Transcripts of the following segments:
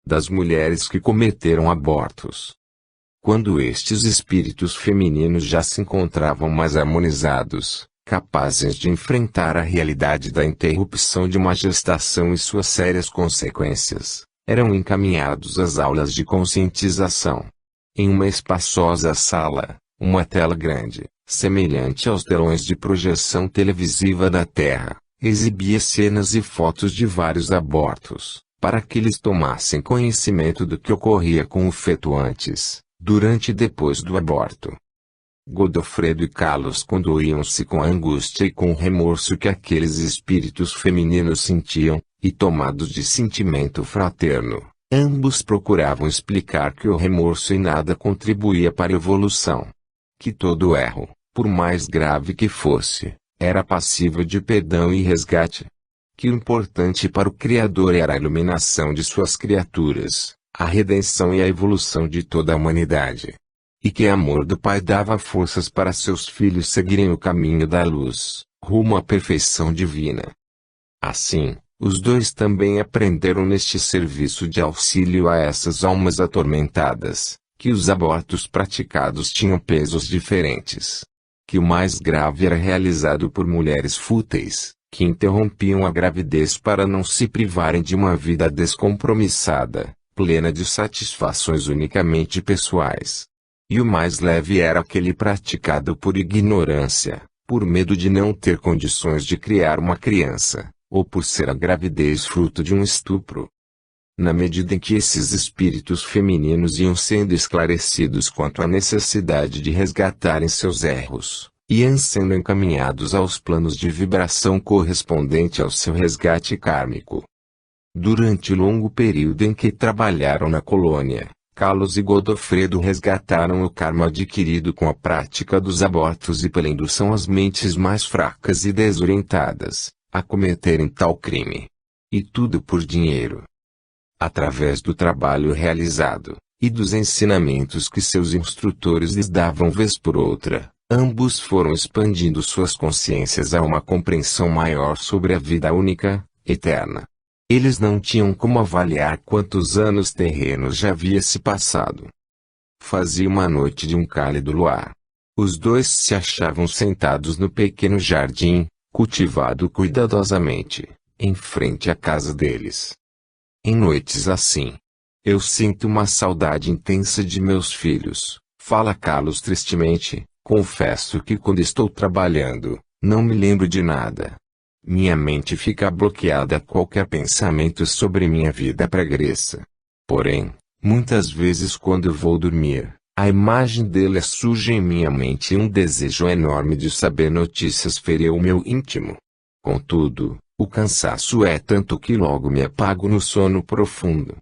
das mulheres que cometeram abortos. Quando estes espíritos femininos já se encontravam mais harmonizados, capazes de enfrentar a realidade da interrupção de uma gestação e suas sérias consequências, eram encaminhados às aulas de conscientização. Em uma espaçosa sala, uma tela grande, semelhante aos telões de projeção televisiva da Terra, exibia cenas e fotos de vários abortos, para que eles tomassem conhecimento do que ocorria com o feto antes, durante e depois do aborto. Godofredo e Carlos condoíam-se com a angústia e com o remorso que aqueles espíritos femininos sentiam, e tomados de sentimento fraterno, ambos procuravam explicar que o remorso em nada contribuía para a evolução. Que todo erro, por mais grave que fosse, era passível de perdão e resgate. Que o importante para o Criador era a iluminação de suas criaturas, a redenção e a evolução de toda a humanidade. E que o amor do Pai dava forças para seus filhos seguirem o caminho da luz, rumo à perfeição divina. Assim, os dois também aprenderam neste serviço de auxílio a essas almas atormentadas, que os abortos praticados tinham pesos diferentes. Que o mais grave era realizado por mulheres fúteis, que interrompiam a gravidez para não se privarem de uma vida descompromissada, plena de satisfações unicamente pessoais. E o mais leve era aquele praticado por ignorância, por medo de não ter condições de criar uma criança, ou por ser a gravidez fruto de um estupro. Na medida em que esses espíritos femininos iam sendo esclarecidos quanto à necessidade de resgatarem seus erros, iam sendo encaminhados aos planos de vibração correspondente ao seu resgate kármico. Durante o longo período em que trabalharam na colônia, Carlos e Godofredo resgataram o karma adquirido com a prática dos abortos e pela indução às mentes mais fracas e desorientadas, a cometerem tal crime. E tudo por dinheiro. Através do trabalho realizado, e dos ensinamentos que seus instrutores lhes davam vez por outra, ambos foram expandindo suas consciências a uma compreensão maior sobre a vida única, eterna. Eles não tinham como avaliar quantos anos terrenos já havia se passado. Fazia uma noite de um cálido luar. Os dois se achavam sentados no pequeno jardim, cultivado cuidadosamente, em frente à casa deles. Em noites assim, eu sinto uma saudade intensa de meus filhos, fala Carlos tristemente. Confesso que quando estou trabalhando, não me lembro de nada. Minha mente fica bloqueada a qualquer pensamento sobre minha vida pregressa. Porém, muitas vezes quando vou dormir, a imagem dele surge em minha mente e um desejo enorme de saber notícias feriu o meu íntimo. Contudo, o cansaço é tanto que logo me apago no sono profundo.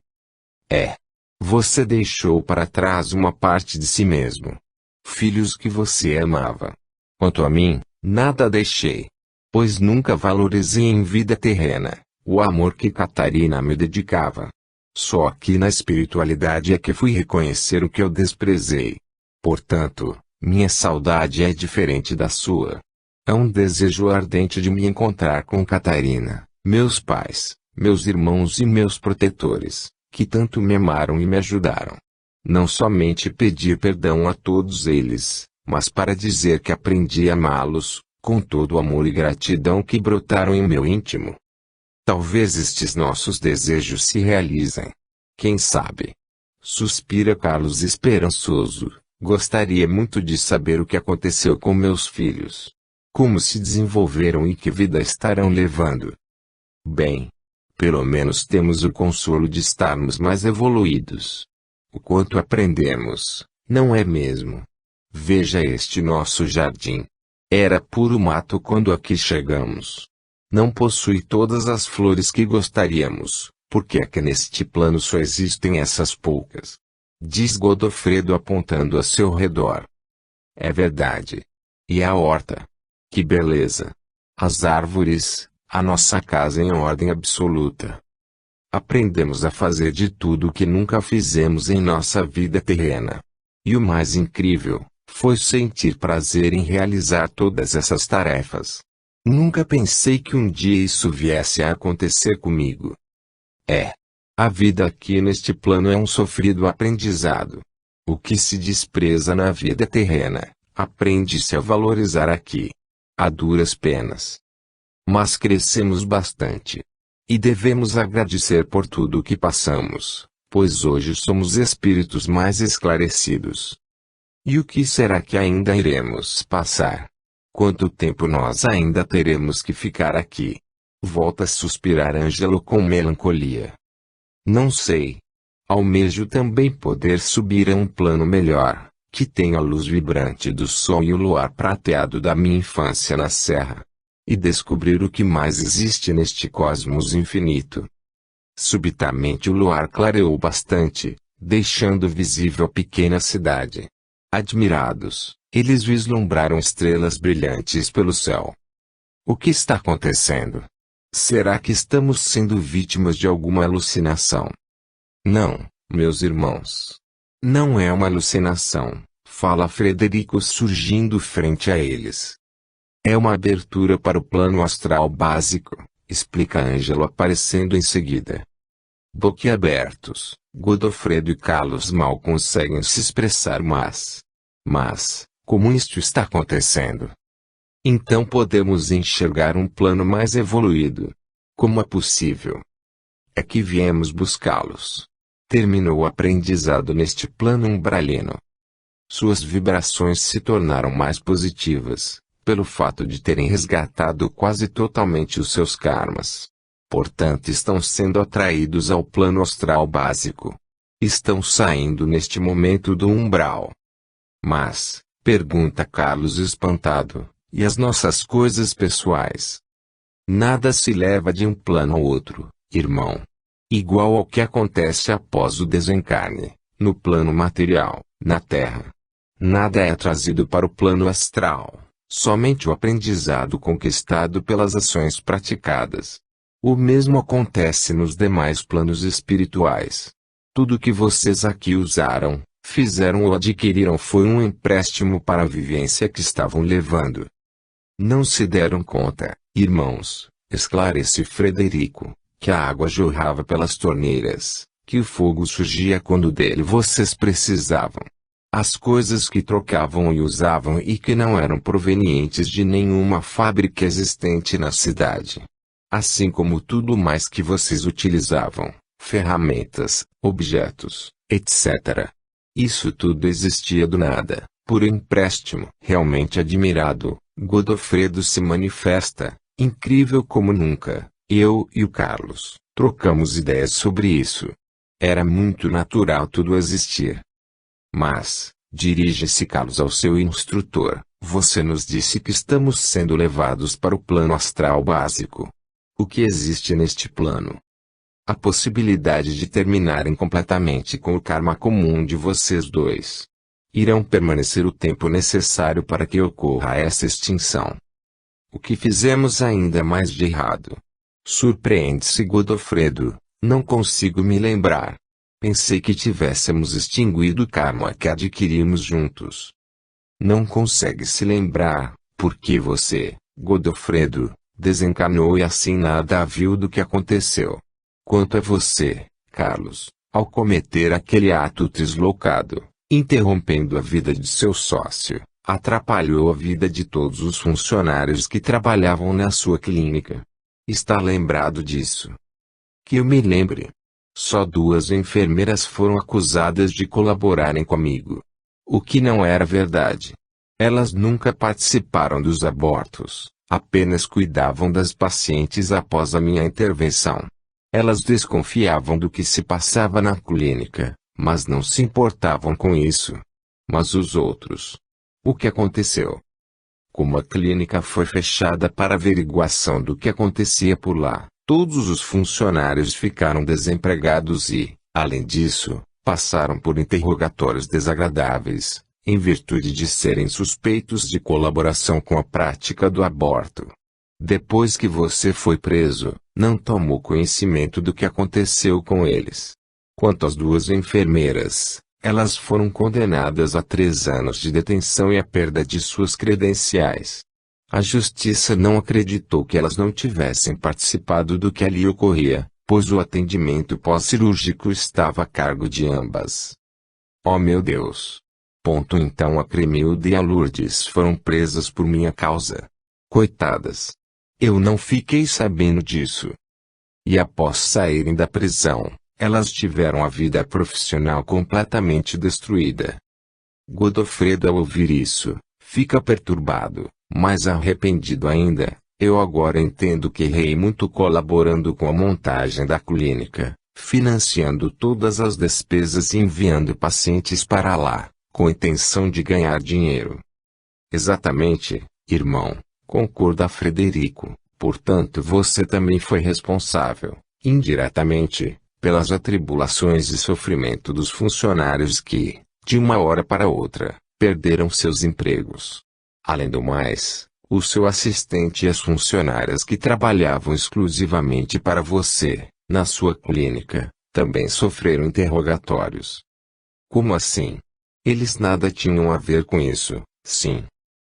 Você deixou para trás uma parte de si mesmo. Filhos que você amava. Quanto a mim, nada deixei. Pois nunca valorizei em vida terrena o amor que Catarina me dedicava. Só aqui na espiritualidade é que fui reconhecer o que eu desprezei. Portanto, minha saudade é diferente da sua. É um desejo ardente de me encontrar com Catarina, meus pais, meus irmãos e meus protetores, que tanto me amaram e me ajudaram. Não somente pedir perdão a todos eles, mas para dizer que aprendi a amá-los, com todo o amor e gratidão que brotaram em meu íntimo. Talvez estes nossos desejos se realizem. Quem sabe? Suspira Carlos esperançoso. Gostaria muito de saber o que aconteceu com meus filhos. Como se desenvolveram e que vida estarão levando. Bem, pelo menos temos o consolo de estarmos mais evoluídos. O quanto aprendemos, não é mesmo? Veja este nosso jardim. Era puro mato quando aqui chegamos. Não possui todas as flores que gostaríamos, porque aqui neste plano só existem essas poucas. Diz Godofredo apontando a seu redor. É verdade. E a horta? Que beleza! As árvores, a nossa casa em ordem absoluta. Aprendemos a fazer de tudo o que nunca fizemos em nossa vida terrena. E o mais incrível, foi sentir prazer em realizar todas essas tarefas. Nunca pensei que um dia isso viesse a acontecer comigo. A vida aqui neste plano é um sofrido aprendizado. O que se despreza na vida terrena, aprende-se a valorizar aqui. A duras penas. Mas crescemos bastante. E devemos agradecer por tudo o que passamos, pois hoje somos espíritos mais esclarecidos. E o que será que ainda iremos passar? Quanto tempo nós ainda teremos que ficar aqui? Volta a suspirar Ângelo com melancolia. Não sei. Almejo também poder subir a um plano melhor, que tenha a luz vibrante do sol e o luar prateado da minha infância na serra. E descobrir o que mais existe neste cosmos infinito. Subitamente o luar clareou bastante, deixando visível a pequena cidade. Admirados, eles vislumbraram estrelas brilhantes pelo céu. O que está acontecendo? Será que estamos sendo vítimas de alguma alucinação? Não, meus irmãos. Não é uma alucinação, fala Frederico surgindo frente a eles. É uma abertura para o plano astral básico, explica Ângelo aparecendo em seguida. Boquiabertos, Godofredo e Carlos mal conseguem se expressar Mas, como isto está acontecendo? Então podemos enxergar um plano mais evoluído. Como é possível? É que viemos buscá-los. Terminou o aprendizado neste plano umbralino. Suas vibrações se tornaram mais positivas, pelo fato de terem resgatado quase totalmente os seus karmas. Portanto estão sendo atraídos ao plano astral básico. Estão saindo neste momento do umbral. Mas, pergunta Carlos espantado, e as nossas coisas pessoais? Nada se leva de um plano ao outro, irmão. Igual ao que acontece após o desencarne, no plano material, na Terra. Nada é trazido para o plano astral, somente o aprendizado conquistado pelas ações praticadas. O mesmo acontece nos demais planos espirituais. Tudo que vocês aqui usaram, fizeram ou adquiriram foi um empréstimo para a vivência que estavam levando. Não se deram conta, irmãos, esclarece Frederico, que a água jorrava pelas torneiras, que o fogo surgia quando dele vocês precisavam. As coisas que trocavam e usavam e que não eram provenientes de nenhuma fábrica existente na cidade. Assim como tudo mais que vocês utilizavam, ferramentas, objetos, etc. Isso tudo existia do nada, por empréstimo. Realmente admirado, Godofredo se manifesta, incrível como nunca. Eu e o Carlos, trocamos ideias sobre isso. Era muito natural tudo existir. Mas, dirige-se Carlos ao seu instrutor, você nos disse que estamos sendo levados para o plano astral básico. O que existe neste plano? A possibilidade de terminarem completamente com o karma comum de vocês dois. Irão permanecer o tempo necessário para que ocorra essa extinção. O que fizemos ainda mais de errado? Surpreende-se Godofredo, não consigo me lembrar. Pensei que tivéssemos extinguido o karma que adquirimos juntos. Não consegue se lembrar, porque você, Godofredo, desencarnou e assim nada viu do que aconteceu. Quanto a você, Carlos, ao cometer aquele ato deslocado, interrompendo a vida de seu sócio, atrapalhou a vida de todos os funcionários que trabalhavam na sua clínica. Está lembrado disso? Que eu me lembre. Só 2 enfermeiras foram acusadas de colaborarem comigo. O que não era verdade. Elas nunca participaram dos abortos, apenas cuidavam das pacientes após a minha intervenção. Elas desconfiavam do que se passava na clínica, mas não se importavam com isso. Mas os outros? O que aconteceu? Como a clínica foi fechada para averiguação do que acontecia por lá, todos os funcionários ficaram desempregados e, além disso, passaram por interrogatórios desagradáveis, em virtude de serem suspeitos de colaboração com a prática do aborto. Depois que você foi preso, não tomou conhecimento do que aconteceu com eles. Quanto às 2 enfermeiras, elas foram condenadas a 3 anos de detenção e a perda de suas credenciais. A justiça não acreditou que elas não tivessem participado do que ali ocorria, pois o atendimento pós-cirúrgico estava a cargo de ambas. Oh meu Deus! Então a Cremilda e a Lourdes foram presas por minha causa. Coitadas! Eu não fiquei sabendo disso. E após saírem da prisão, elas tiveram a vida profissional completamente destruída. Godofredo, ao ouvir isso, fica perturbado, mas arrependido ainda. Eu agora entendo que errei muito colaborando com a montagem da clínica, financiando todas as despesas e enviando pacientes para lá, com a intenção de ganhar dinheiro. Exatamente, irmão, concorda Frederico. Portanto, você também foi responsável, indiretamente, pelas atribulações e sofrimento dos funcionários que, de uma hora para outra, perderam seus empregos. Além do mais, o seu assistente e as funcionárias que trabalhavam exclusivamente para você, na sua clínica, também sofreram interrogatórios. Como assim? Eles nada tinham a ver com isso, sim.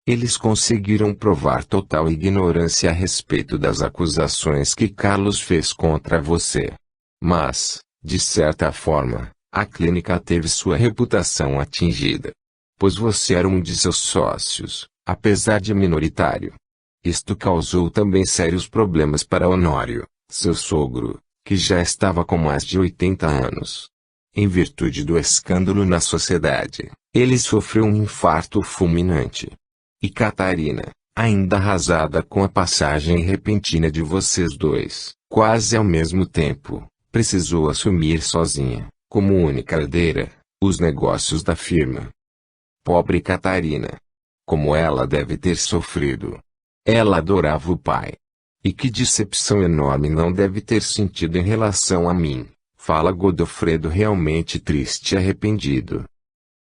Eles conseguiram provar total ignorância a respeito das acusações que Carlos fez contra você. Mas, de certa forma, a clínica teve sua reputação atingida. Pois você era um de seus sócios, apesar de minoritário. Isto causou também sérios problemas para Honório, seu sogro, que já estava com mais de 80 anos. Em virtude do escândalo na sociedade, ele sofreu um infarto fulminante. E Catarina, ainda arrasada com a passagem repentina de vocês dois, quase ao mesmo tempo, precisou assumir sozinha, como única herdeira, os negócios da firma. Pobre Catarina! Como ela deve ter sofrido! Ela adorava o pai. E que decepção enorme não deve ter sentido em relação a mim, fala Godofredo realmente triste e arrependido.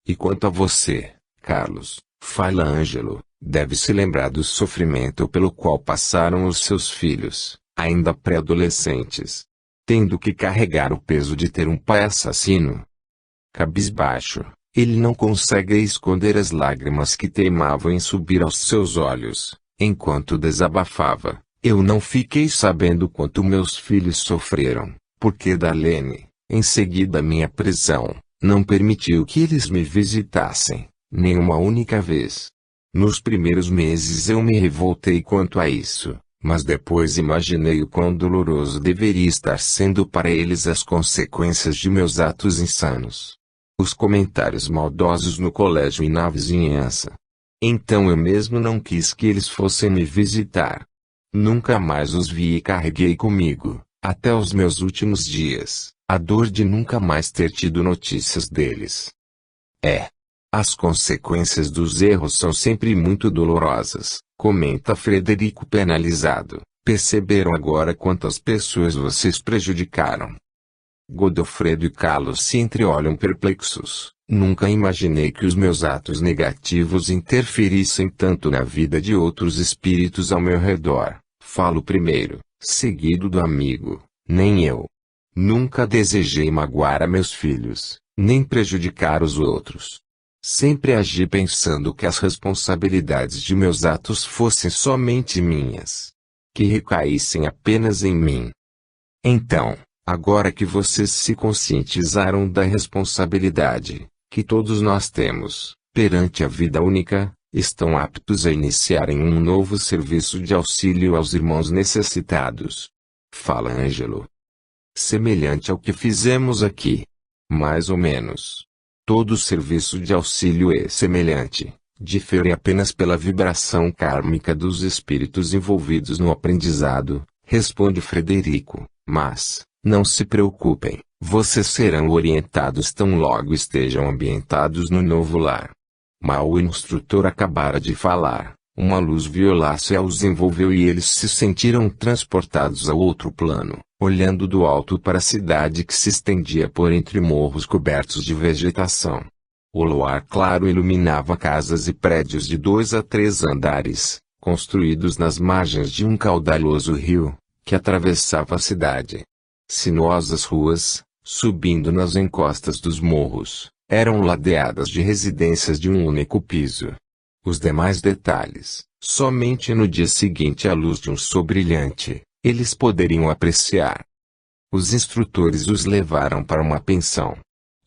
E quanto a você, Carlos, fala Ângelo, deve se lembrar do sofrimento pelo qual passaram os seus filhos, ainda pré-adolescentes, tendo que carregar o peso de ter um pai assassino. Cabisbaixo, ele não consegue esconder as lágrimas que teimavam em subir aos seus olhos, enquanto desabafava. Eu não fiquei sabendo quanto meus filhos sofreram, porque Darlene, em seguida à minha prisão, não permitiu que eles me visitassem, nem uma única vez. Nos primeiros meses eu me revoltei quanto a isso, mas depois imaginei o quão doloroso deveria estar sendo para eles as consequências de meus atos insanos. Os comentários maldosos no colégio e na vizinhança. Então eu mesmo não quis que eles fossem me visitar. Nunca mais os vi e carreguei comigo, até os meus últimos dias, a dor de nunca mais ter tido notícias deles. As consequências dos erros são sempre muito dolorosas, comenta Frederico penalizado. Perceberam agora quantas pessoas vocês prejudicaram? Godofredo e Carlos se entreolham perplexos. Nunca imaginei que os meus atos negativos interferissem tanto na vida de outros espíritos ao meu redor. Falo primeiro, seguido do amigo. Nem eu. Nunca desejei magoar a meus filhos, nem prejudicar os outros. Sempre agi pensando que as responsabilidades de meus atos fossem somente minhas. Que recaíssem apenas em mim. Então, agora que vocês se conscientizaram da responsabilidade que todos nós temos, perante a vida única, estão aptos a iniciarem um novo serviço de auxílio aos irmãos necessitados. Fala Ângelo. Semelhante ao que fizemos aqui. Mais ou menos. Todo serviço de auxílio é semelhante, difere apenas pela vibração kármica dos espíritos envolvidos no aprendizado, responde Frederico, mas, não se preocupem, vocês serão orientados tão logo estejam ambientados no novo lar. Mal o instrutor acabara de falar, uma luz violácea os envolveu e eles se sentiram transportados a outro plano, olhando do alto para a cidade que se estendia por entre morros cobertos de vegetação. O luar claro iluminava casas e prédios de 2 a 3 andares, construídos nas margens de um caudaloso rio, que atravessava a cidade. Sinuosas ruas, subindo nas encostas dos morros, eram ladeadas de residências de um único piso. Os demais detalhes, somente no dia seguinte à luz de um sol brilhante, eles poderiam apreciar. Os instrutores os levaram para uma pensão.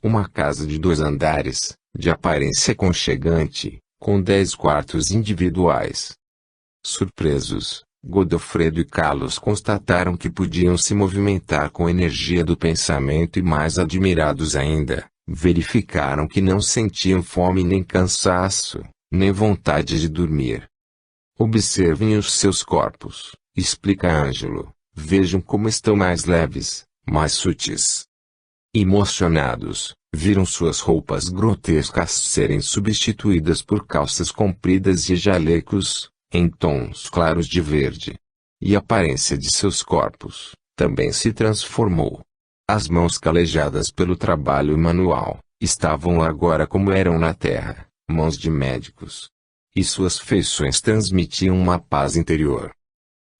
Uma casa de 2 andares, de aparência aconchegante, com 10 quartos individuais. Surpresos, Godofredo e Carlos constataram que podiam se movimentar com a energia do pensamento e, mais admirados ainda, verificaram que não sentiam fome nem cansaço, nem vontade de dormir. Observem os seus corpos, explica Ângelo, vejam como estão mais leves, mais sutis. Emocionados, viram suas roupas grotescas serem substituídas por calças compridas e jalecos, em tons claros de verde. E a aparência de seus corpos, também se transformou. As mãos calejadas pelo trabalho manual, estavam agora como eram na terra, mãos de médicos. E suas feições transmitiam uma paz interior.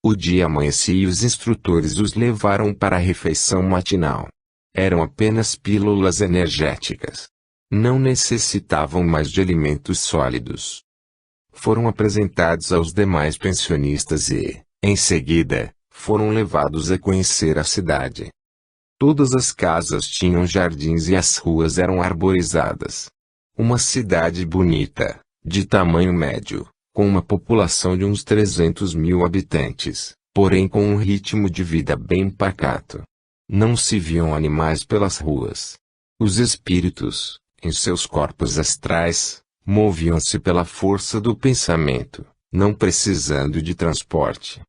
O dia amanhecia e os instrutores os levaram para a refeição matinal. Eram apenas pílulas energéticas. Não necessitavam mais de alimentos sólidos. Foram apresentados aos demais pensionistas e, em seguida, foram levados a conhecer a cidade. Todas as casas tinham jardins e as ruas eram arborizadas. Uma cidade bonita, de tamanho médio, com uma população de uns 300.000 habitantes, porém com um ritmo de vida bem pacato. Não se viam animais pelas ruas. Os espíritos, em seus corpos astrais, moviam-se pela força do pensamento, não precisando de transporte.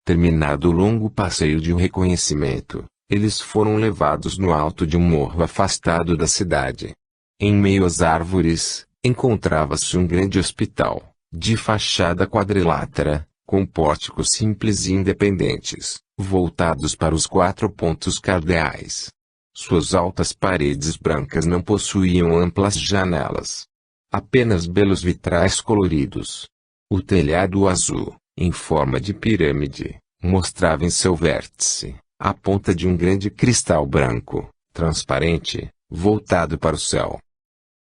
Terminado o longo passeio de reconhecimento, eles foram levados no alto de um morro afastado da cidade. Em meio às árvores, encontrava-se um grande hospital, de fachada quadrilátera, com pórticos simples e independentes, voltados para os 4 pontos cardeais. Suas altas paredes brancas não possuíam amplas janelas. Apenas belos vitrais coloridos. O telhado azul, em forma de pirâmide, mostrava em seu vértice a ponta de um grande cristal branco, transparente, voltado para o céu.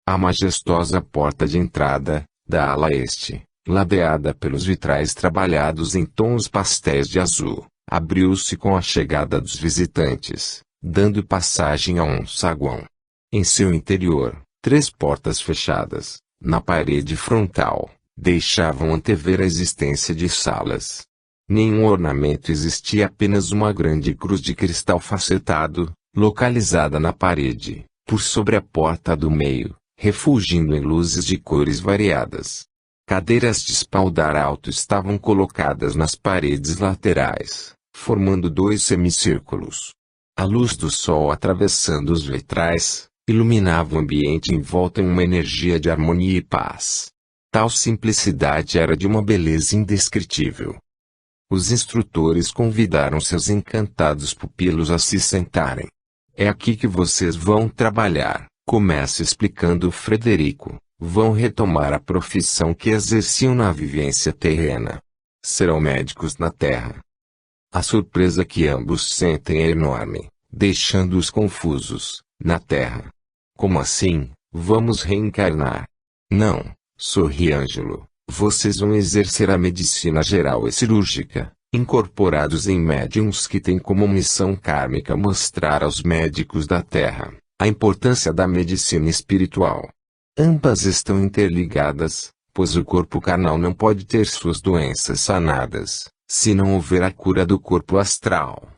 A majestosa porta de entrada, da ala este, ladeada pelos vitrais trabalhados em tons pastéis de azul, abriu-se com a chegada dos visitantes, dando passagem a um saguão. Em seu interior, 3 portas fechadas, na parede frontal, deixavam antever a existência de salas. Nenhum ornamento existia, apenas uma grande cruz de cristal facetado, localizada na parede, por sobre a porta do meio, refulgindo em luzes de cores variadas. Cadeiras de espaldar alto estavam colocadas nas paredes laterais, formando 2 semicírculos. A luz do sol atravessando os vitrais, iluminava o ambiente em volta em uma energia de harmonia e paz. Tal simplicidade era de uma beleza indescritível. Os instrutores convidaram seus encantados pupilos a se sentarem. É aqui que vocês vão trabalhar, começa explicando Frederico. Vão retomar a profissão que exerciam na vivência terrena. Serão médicos na Terra. A surpresa que ambos sentem é enorme, deixando-os confusos. Na Terra. Como assim, vamos reencarnar? Não, sorri Ângelo. Vocês vão exercer a medicina geral e cirúrgica, incorporados em médiuns que têm como missão kármica mostrar aos médicos da Terra a importância da medicina espiritual. Ambas estão interligadas, pois o corpo carnal não pode ter suas doenças sanadas, se não houver a cura do corpo astral.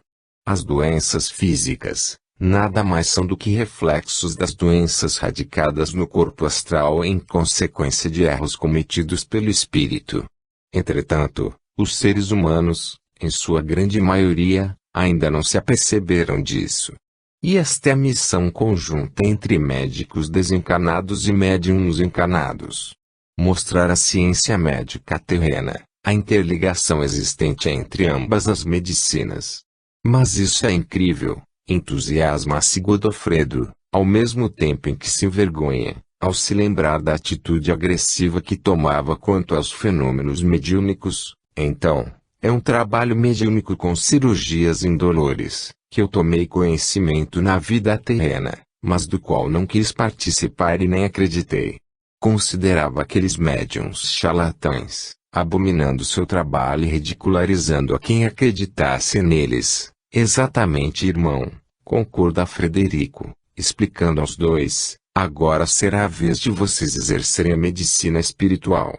As doenças físicas, nada mais são do que reflexos das doenças radicadas no corpo astral em consequência de erros cometidos pelo espírito. Entretanto, os seres humanos, em sua grande maioria, ainda não se aperceberam disso. E esta é a missão conjunta entre médicos desencarnados e médiuns encarnados. Mostrar à ciência médica terrena a interligação existente entre ambas as medicinas. Mas isso é incrível, entusiasma-se Godofredo, ao mesmo tempo em que se envergonha, ao se lembrar da atitude agressiva que tomava quanto aos fenômenos mediúnicos. Então, é um trabalho mediúnico com cirurgias indolores, que eu tomei conhecimento na vida terrena, mas do qual não quis participar e nem acreditei. Considerava aqueles médiuns charlatães, abominando seu trabalho e ridicularizando a quem acreditasse neles, Exatamente, irmão, concorda Frederico, explicando aos dois. Agora será a vez de vocês exercerem a medicina espiritual.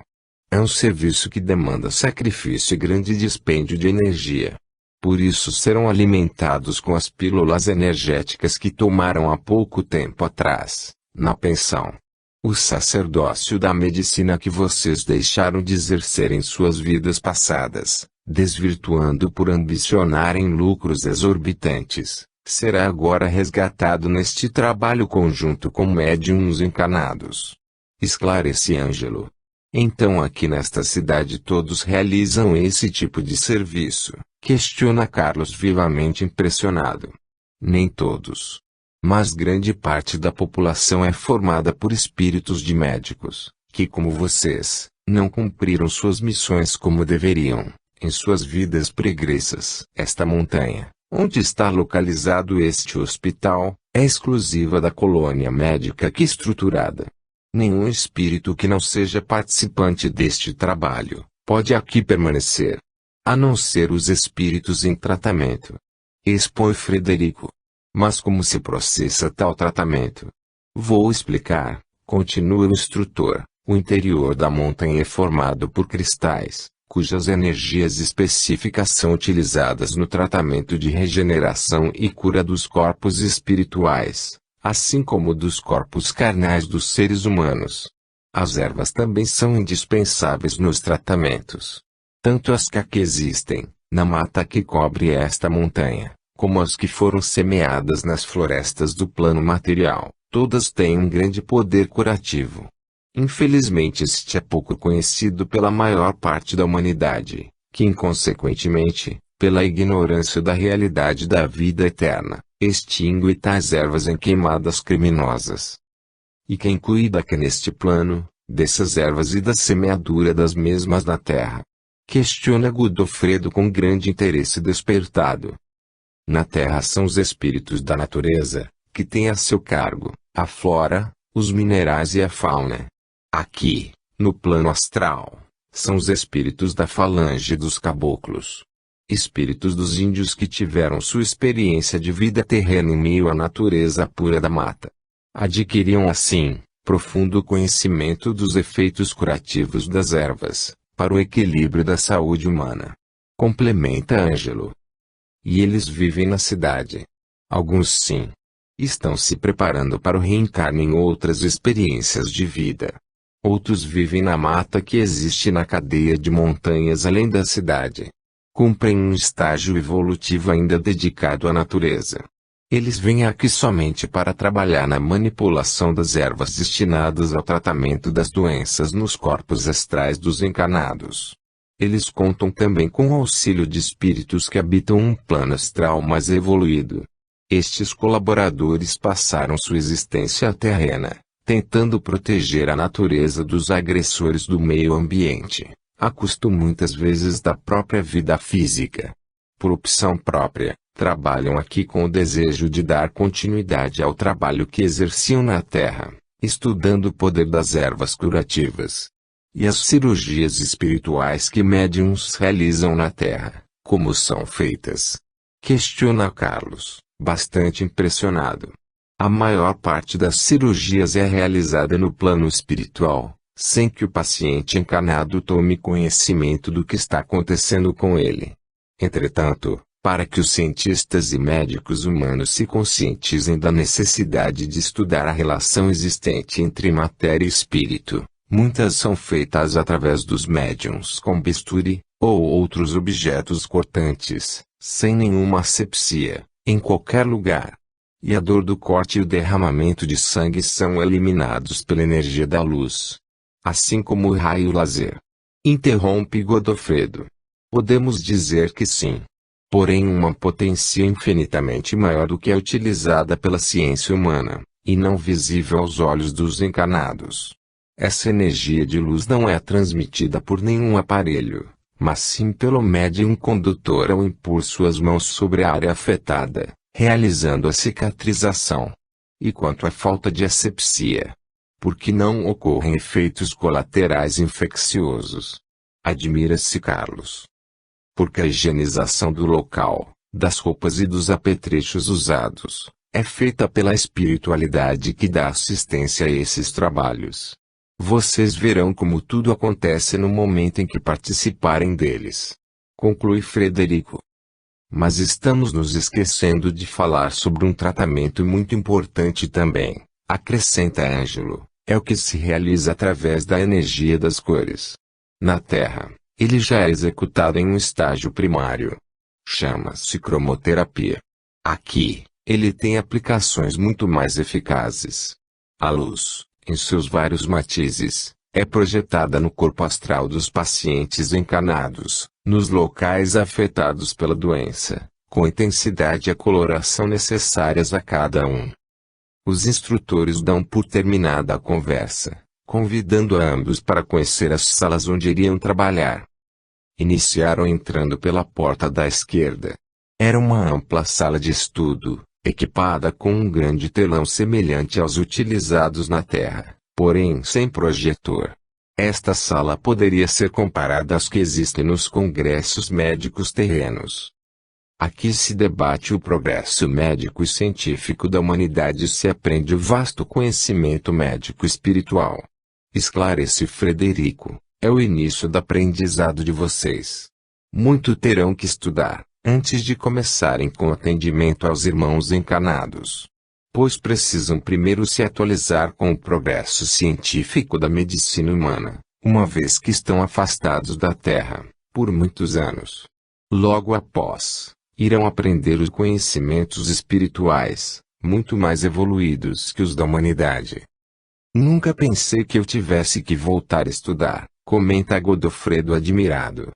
É um serviço que demanda sacrifício e grande dispêndio de energia. Por isso serão alimentados com as pílulas energéticas que tomaram há pouco tempo atrás, na pensão. O sacerdócio da medicina que vocês deixaram de exercer em suas vidas passadas, desvirtuando por ambicionarem lucros exorbitantes, será agora resgatado neste trabalho conjunto com médiuns encarnados. Esclarece Ângelo. Então aqui nesta cidade todos realizam esse tipo de serviço? Questiona Carlos vivamente impressionado. Nem todos. Mas grande parte da população é formada por espíritos de médicos, que como vocês, não cumpriram suas missões como deveriam, em suas vidas pregressas. Esta montanha, onde está localizado este hospital, é exclusiva da colônia médica aqui estruturada. Nenhum espírito que não seja participante deste trabalho, pode aqui permanecer. A não ser os espíritos em tratamento. Expõe Frederico. Mas como se processa tal tratamento? Vou explicar, continua o instrutor. O interior da montanha é formado por cristais, cujas energias específicas são utilizadas no tratamento de regeneração e cura dos corpos espirituais, assim como dos corpos carnais dos seres humanos. As ervas também são indispensáveis nos tratamentos. Tanto as que aqui existem, na mata que cobre esta montanha, como as que foram semeadas nas florestas do plano material, todas têm um grande poder curativo. Infelizmente este é pouco conhecido pela maior parte da humanidade, que inconsequentemente, pela ignorância da realidade da vida eterna, extingue tais ervas em queimadas criminosas. E quem cuida aqui neste plano, dessas ervas e da semeadura das mesmas na terra? Questiona Godofredo com grande interesse despertado. Na terra são os espíritos da natureza, que têm a seu cargo, a flora, os minerais e a fauna. Aqui, no plano astral, são os espíritos da falange dos caboclos. Espíritos dos índios que tiveram sua experiência de vida terrena em meio à natureza pura da mata. Adquiriam assim, profundo conhecimento dos efeitos curativos das ervas, para o equilíbrio da saúde humana. Complementa Ângelo. E eles vivem na cidade. Alguns sim. Estão se preparando para o reencarne em outras experiências de vida. Outros vivem na mata que existe na cadeia de montanhas além da cidade. Cumprem um estágio evolutivo ainda dedicado à natureza. Eles vêm aqui somente para trabalhar na manipulação das ervas destinadas ao tratamento das doenças nos corpos astrais dos encarnados. Eles contam também com o auxílio de espíritos que habitam um plano astral mais evoluído. Estes colaboradores passaram sua existência terrena, tentando proteger a natureza dos agressores do meio ambiente, a custo muitas vezes da própria vida física. Por opção própria, trabalham aqui com o desejo de dar continuidade ao trabalho que exerciam na Terra, estudando o poder das ervas curativas. E as cirurgias espirituais que médiuns realizam na Terra, como são feitas? Questiona Carlos, bastante impressionado. A maior parte das cirurgias é realizada no plano espiritual, sem que o paciente encarnado tome conhecimento do que está acontecendo com ele. Entretanto, para que os cientistas e médicos humanos se conscientizem da necessidade de estudar a relação existente entre matéria e espírito, muitas são feitas através dos médiuns com bisturi, ou outros objetos cortantes, sem nenhuma asepsia, em qualquer lugar. E a dor do corte e o derramamento de sangue são eliminados pela energia da luz. Assim como o raio laser. Interrompe Godofredo. Podemos dizer que sim. Porém uma potência infinitamente maior do que a utilizada pela ciência humana, e não visível aos olhos dos encarnados. Essa energia de luz não é transmitida por nenhum aparelho, mas sim pelo médium condutor ao impor suas mãos sobre a área afetada, realizando a cicatrização. E quanto à falta de asepsia? Por que não ocorrem efeitos colaterais infecciosos? Admira-se Carlos. Porque a higienização do local, das roupas e dos apetrechos usados, é feita pela espiritualidade que dá assistência a esses trabalhos. Vocês verão como tudo acontece no momento em que participarem deles. Conclui Frederico. Mas estamos nos esquecendo de falar sobre um tratamento muito importante também, acrescenta Ângelo, é o que se realiza através da energia das cores. Na Terra, ele já é executado em um estágio primário. Chama-se cromoterapia. Aqui, ele tem aplicações muito mais eficazes. A luz, em seus vários matizes, é projetada no corpo astral dos pacientes encanados, nos locais afetados pela doença, com intensidade e a coloração necessárias a cada um. Os instrutores dão por terminada a conversa, convidando a ambos para conhecer as salas onde iriam trabalhar. Iniciaram entrando pela porta da esquerda. Era uma ampla sala de estudo, equipada com um grande telão semelhante aos utilizados na Terra, porém sem projetor. Esta sala poderia ser comparada às que existem nos congressos médicos terrenos. Aqui se debate o progresso médico e científico da humanidade e se aprende o vasto conhecimento médico espiritual. Esclarece Frederico, é o início do aprendizado de vocês. Muito terão que estudar, antes de começarem com o atendimento aos irmãos encanados. Pois precisam primeiro se atualizar com o progresso científico da medicina humana, uma vez que estão afastados da Terra, por muitos anos. Logo após, irão aprender os conhecimentos espirituais, muito mais evoluídos que os da humanidade. Nunca pensei que eu tivesse que voltar a estudar, comenta Godofredo admirado.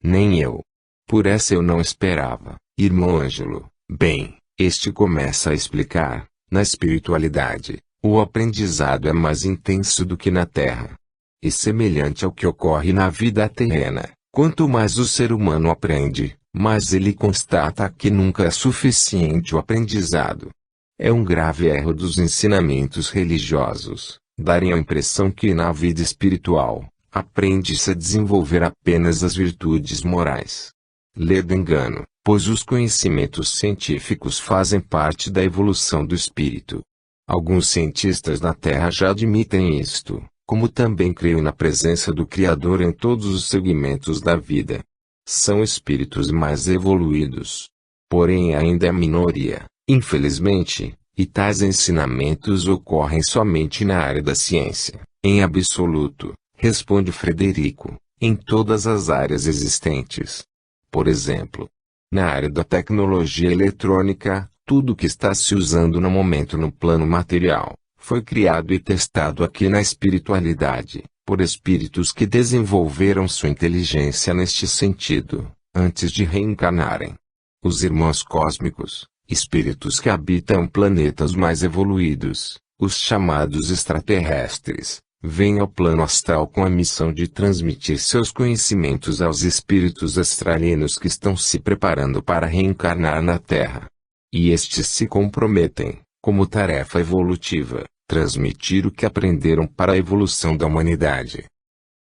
Nem eu. Por essa eu não esperava, irmão Ângelo. Bem, este começa a explicar, na espiritualidade, o aprendizado é mais intenso do que na Terra. E semelhante ao que ocorre na vida terrena, quanto mais o ser humano aprende, mais ele constata que nunca é suficiente o aprendizado. É um grave erro dos ensinamentos religiosos, darem a impressão que na vida espiritual, aprende-se a desenvolver apenas as virtudes morais. Ledo engano, pois os conhecimentos científicos fazem parte da evolução do espírito. Alguns cientistas na Terra já admitem isto, como também creio na presença do Criador em todos os segmentos da vida. São espíritos mais evoluídos. Porém ainda é minoria, infelizmente, e tais ensinamentos ocorrem somente na área da ciência, em absoluto, responde Frederico, em todas as áreas existentes. Por exemplo, na área da tecnologia eletrônica, tudo que está se usando no momento no plano material, foi criado e testado aqui na espiritualidade, por espíritos que desenvolveram sua inteligência neste sentido, antes de reencarnarem. Os irmãos cósmicos, espíritos que habitam planetas mais evoluídos, os chamados extraterrestres, vêm ao plano astral com a missão de transmitir seus conhecimentos aos espíritos astralinos que estão se preparando para reencarnar na Terra. E estes se comprometem, como tarefa evolutiva, transmitir o que aprenderam para a evolução da humanidade.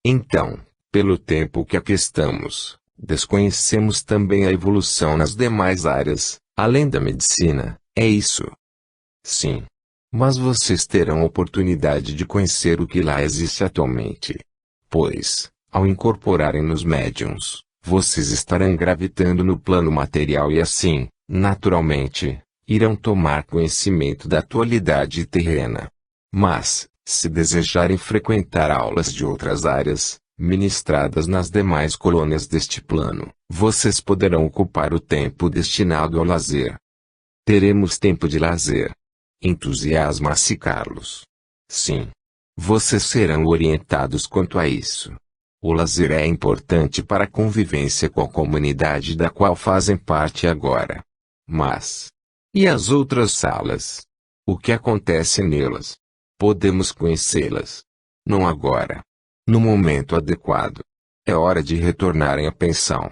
Então, pelo tempo que aqui estamos, desconhecemos também a evolução nas demais áreas, além da medicina, é isso? Sim. Mas vocês terão oportunidade de conhecer o que lá existe atualmente. Pois, ao incorporarem nos médiuns, vocês estarão gravitando no plano material e assim, naturalmente, irão tomar conhecimento da atualidade terrena. Mas, se desejarem frequentar aulas de outras áreas, ministradas nas demais colônias deste plano, vocês poderão ocupar o tempo destinado ao lazer. Teremos tempo de lazer. Entusiasma-se Carlos. Sim. Vocês serão orientados quanto a isso. O lazer é importante para a convivência com a comunidade da qual fazem parte agora. Mas, e as outras salas? O que acontece nelas? Podemos conhecê-las. Não agora. No momento adequado. É hora de retornarem à pensão.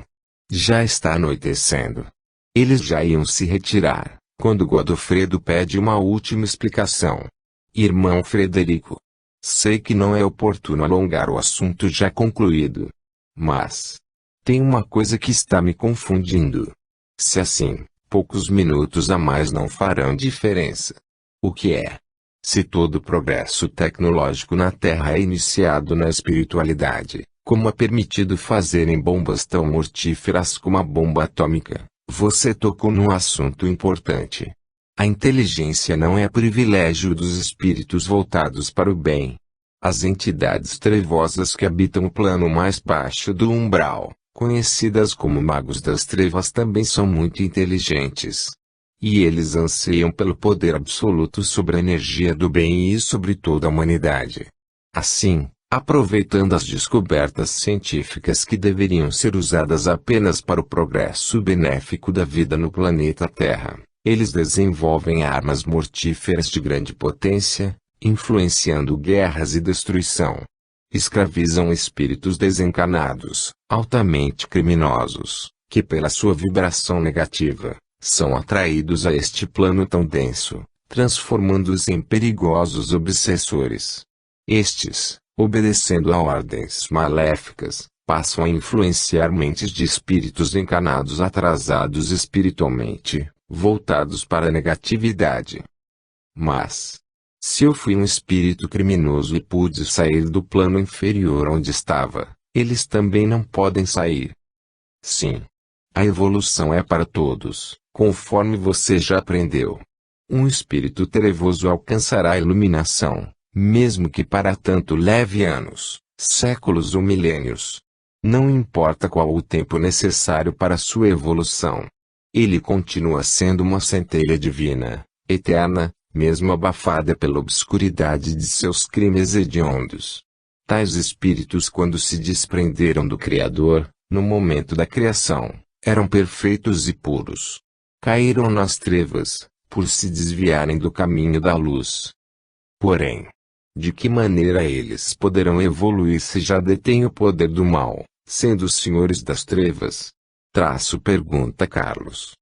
Já está anoitecendo. Eles já iam se retirar, quando Godofredo pede uma última explicação. Irmão Frederico. Sei que não é oportuno alongar o assunto já concluído. Mas tem uma coisa que está me confundindo. Se assim, poucos minutos a mais não farão diferença. O que é? Se todo o progresso tecnológico na Terra é iniciado na espiritualidade, como é permitido fazer em bombas tão mortíferas como a bomba atômica, você tocou num assunto importante. A inteligência não é privilégio dos espíritos voltados para o bem. As entidades trevosas que habitam o plano mais baixo do umbral, conhecidas como magos das trevas, também são muito inteligentes. E eles anseiam pelo poder absoluto sobre a energia do bem e sobre toda a humanidade. Assim, aproveitando as descobertas científicas que deveriam ser usadas apenas para o progresso benéfico da vida no planeta Terra, eles desenvolvem armas mortíferas de grande potência, influenciando guerras e destruição. Escravizam espíritos desencarnados, altamente criminosos, que pela sua vibração negativa, são atraídos a este plano tão denso, transformando-os em perigosos obsessores. Estes, obedecendo a ordens maléficas, passam a influenciar mentes de espíritos encarnados atrasados espiritualmente, voltados para a negatividade. Mas, se eu fui um espírito criminoso e pude sair do plano inferior onde estava, eles também não podem sair. Sim. A evolução é para todos, conforme você já aprendeu. Um espírito trevoso alcançará a iluminação, mesmo que para tanto leve anos, séculos ou milênios. Não importa qual o tempo necessário para sua evolução. Ele continua sendo uma centelha divina, eterna, mesmo abafada pela obscuridade de seus crimes hediondos. Tais espíritos, quando se desprenderam do Criador, no momento da criação, eram perfeitos e puros. Caíram nas trevas, por se desviarem do caminho da luz. Porém, de que maneira eles poderão evoluir se já detêm o poder do mal, sendo os senhores das trevas? Pergunta Carlos.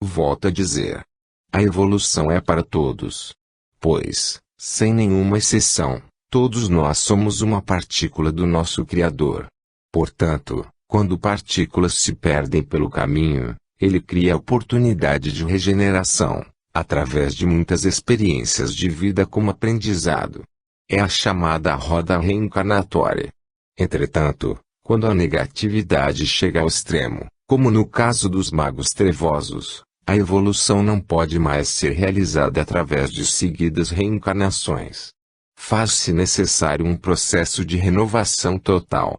Volto a dizer. A evolução é para todos. Pois, sem nenhuma exceção, todos nós somos uma partícula do nosso Criador. Portanto, quando partículas se perdem pelo caminho, ele cria a oportunidade de regeneração, através de muitas experiências de vida como aprendizado. É a chamada roda reencarnatória. Entretanto, quando a negatividade chega ao extremo, como no caso dos magos trevosos, a evolução não pode mais ser realizada através de seguidas reencarnações. Faz-se necessário um processo de renovação total.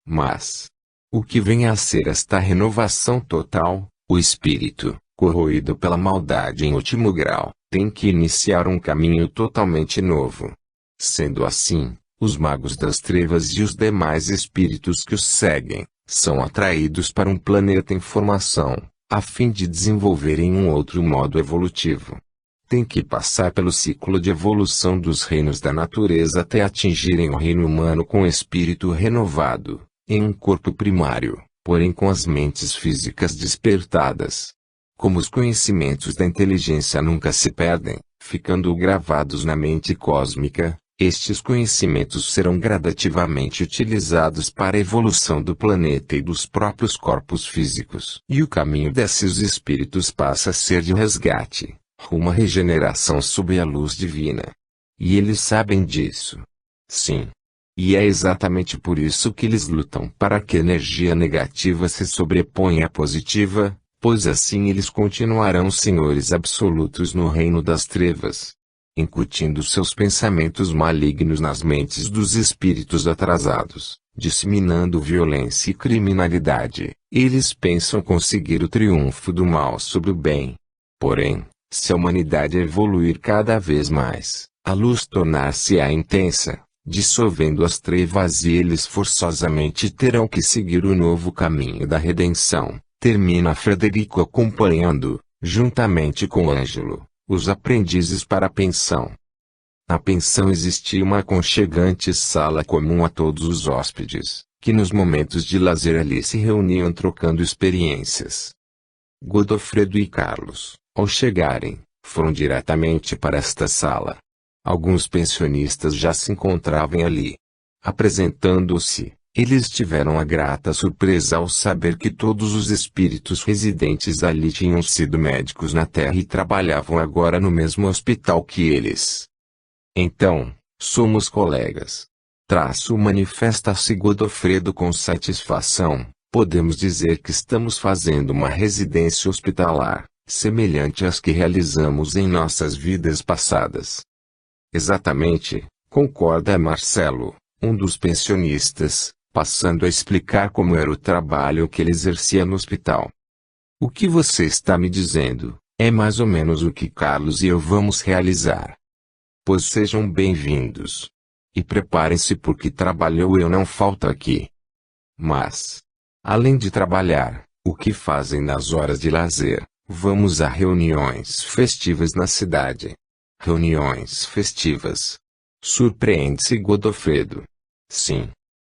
Mas, o que vem a ser esta renovação total? O espírito, corroído pela maldade em último grau, tem que iniciar um caminho totalmente novo. Sendo assim, os magos das trevas e os demais espíritos que os seguem, são atraídos para um planeta em formação, a fim de desenvolverem um outro modo evolutivo. Tem que passar pelo ciclo de evolução dos reinos da natureza até atingirem o reino humano com espírito renovado, em um corpo primário, porém com as mentes físicas despertadas. Como os conhecimentos da inteligência nunca se perdem, ficando gravados na mente cósmica, estes conhecimentos serão gradativamente utilizados para a evolução do planeta e dos próprios corpos físicos. E o caminho desses espíritos passa a ser de resgate, rumo à regeneração sob a luz divina. E eles sabem disso. Sim. E é exatamente por isso que eles lutam para que a energia negativa se sobreponha à positiva, pois assim eles continuarão senhores absolutos no reino das trevas. Incutindo seus pensamentos malignos nas mentes dos espíritos atrasados, disseminando violência e criminalidade, eles pensam conseguir o triunfo do mal sobre o bem. Porém, se a humanidade evoluir cada vez mais, a luz tornar-se-á intensa, dissolvendo as trevas e eles forçosamente terão que seguir o novo caminho da redenção. Termina Frederico acompanhando, juntamente com Ângelo, os aprendizes para a pensão. Na pensão existia uma aconchegante sala comum a todos os hóspedes, que nos momentos de lazer ali se reuniam trocando experiências. Godofredo e Carlos, ao chegarem, foram diretamente para esta sala. Alguns pensionistas já se encontravam ali. Apresentando-se, Eles tiveram a grata surpresa ao saber que todos os espíritos residentes ali tinham sido médicos na Terra e trabalhavam agora no mesmo hospital que eles. Então, somos colegas. Manifesta-se Godofredo com satisfação. Podemos dizer que estamos fazendo uma residência hospitalar, semelhante às que realizamos em nossas vidas passadas. Exatamente, concorda Marcelo, um dos pensionistas, passando a explicar como era o trabalho que ele exercia no hospital. O que você está me dizendo, é mais ou menos o que Carlos e eu vamos realizar. Pois sejam bem-vindos. E preparem-se porque trabalho eu não falto aqui. Mas, além de trabalhar, o que fazem nas horas de lazer? Vamos a reuniões festivas na cidade. Reuniões festivas. Surpreende-se Godofredo. Sim.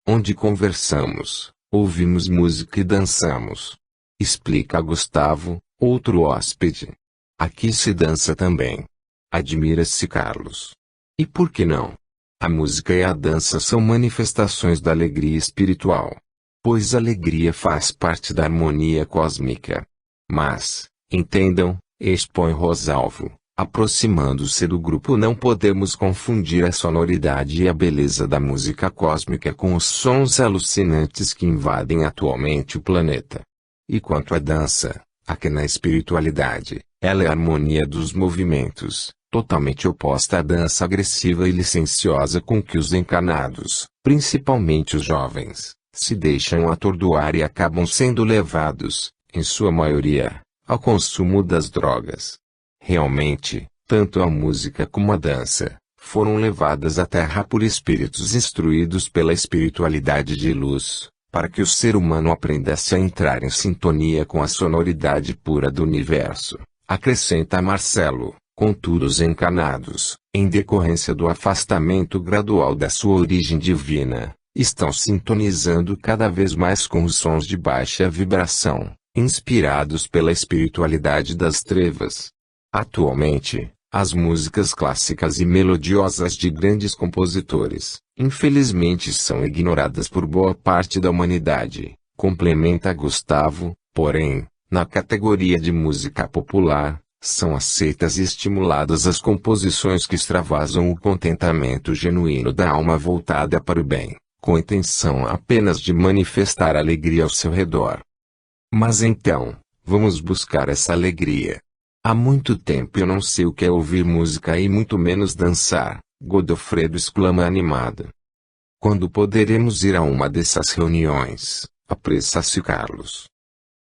Onde conversamos, ouvimos música e dançamos. Explica Gustavo, outro hóspede. Aqui se dança também. Admira-se Carlos. E por que não? A música e a dança são manifestações da alegria espiritual. Pois a alegria faz parte da harmonia cósmica. Mas, entendam, expõe Rosalvo, aproximando-se do grupo, não podemos confundir a sonoridade e a beleza da música cósmica com os sons alucinantes que invadem atualmente o planeta. E quanto à dança, aqui na espiritualidade, ela é a harmonia dos movimentos, totalmente oposta à dança agressiva e licenciosa com que os encarnados, principalmente os jovens, se deixam atordoar e acabam sendo levados, em sua maioria, ao consumo das drogas. Realmente, tanto a música como a dança, foram levadas à Terra por espíritos instruídos pela espiritualidade de luz, para que o ser humano aprendesse a entrar em sintonia com a sonoridade pura do universo, acrescenta Marcelo. Contudo, os encarnados, em decorrência do afastamento gradual da sua origem divina, estão sintonizando cada vez mais com os sons de baixa vibração, inspirados pela espiritualidade das trevas. Atualmente, as músicas clássicas e melodiosas de grandes compositores, infelizmente são ignoradas por boa parte da humanidade, complementa Gustavo, porém, na categoria de música popular, são aceitas e estimuladas as composições que extravasam o contentamento genuíno da alma voltada para o bem, com intenção apenas de manifestar alegria ao seu redor. Mas então, vamos buscar essa alegria. Há muito tempo eu não sei o que é ouvir música e muito menos dançar, Godofredo exclama animado. Quando poderemos ir a uma dessas reuniões? Apressa-se Carlos.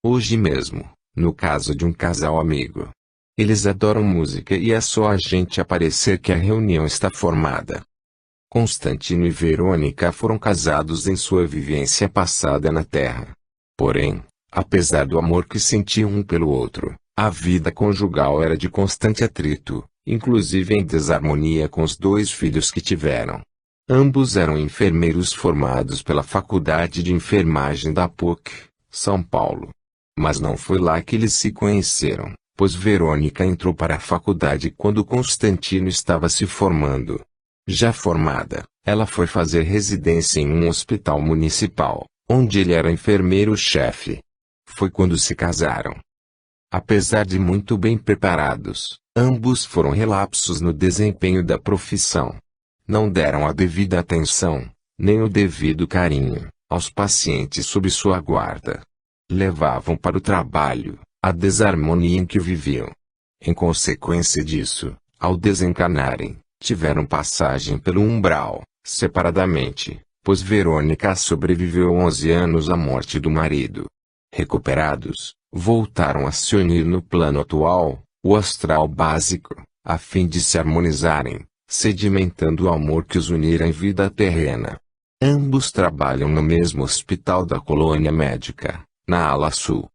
Hoje mesmo, no caso de um casal amigo. Eles adoram música e é só a gente aparecer que a reunião está formada. Constantino e Verônica foram casados em sua vivência passada na Terra. Porém, apesar do amor que sentiam um pelo outro, a vida conjugal era de constante atrito, inclusive em desarmonia com os 2 filhos que tiveram. Ambos eram enfermeiros formados pela Faculdade de Enfermagem da PUC, São Paulo. Mas não foi lá que eles se conheceram, pois Verônica entrou para a faculdade quando Constantino estava se formando. Já formada, ela foi fazer residência em um hospital municipal, onde ele era enfermeiro-chefe. Foi quando se casaram. Apesar de muito bem preparados, ambos foram relapsos no desempenho da profissão. Não deram a devida atenção, nem o devido carinho, aos pacientes sob sua guarda. Levavam para o trabalho a desarmonia em que viviam. Em consequência disso, ao desencarnarem, tiveram passagem pelo umbral, separadamente, pois Verônica sobreviveu 11 anos à morte do marido. Recuperados, voltaram a se unir no plano atual, o astral básico, a fim de se harmonizarem, sedimentando o amor que os unira em vida terrena. Ambos trabalham no mesmo hospital da colônia médica, na ala sul.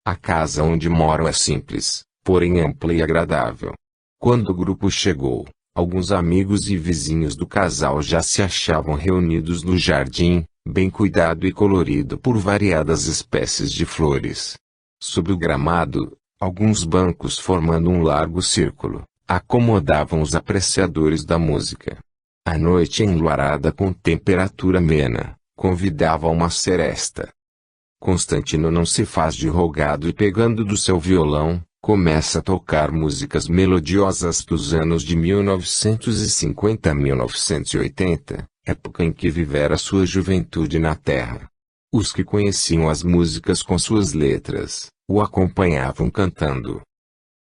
A casa onde moram é simples, porém ampla e agradável. Quando o grupo chegou, alguns amigos e vizinhos do casal já se achavam reunidos no jardim, bem cuidado e colorido por variadas espécies de flores. Sob o gramado, alguns bancos formando um largo círculo, acomodavam os apreciadores da música. A noite enluarada com temperatura amena, convidava a uma seresta. Constantino não se faz de rogado e, pegando do seu violão, começa a tocar músicas melodiosas dos anos de 1950 a 1980, época em que vivera sua juventude na Terra. Os que conheciam as músicas com suas letras, o acompanhavam cantando.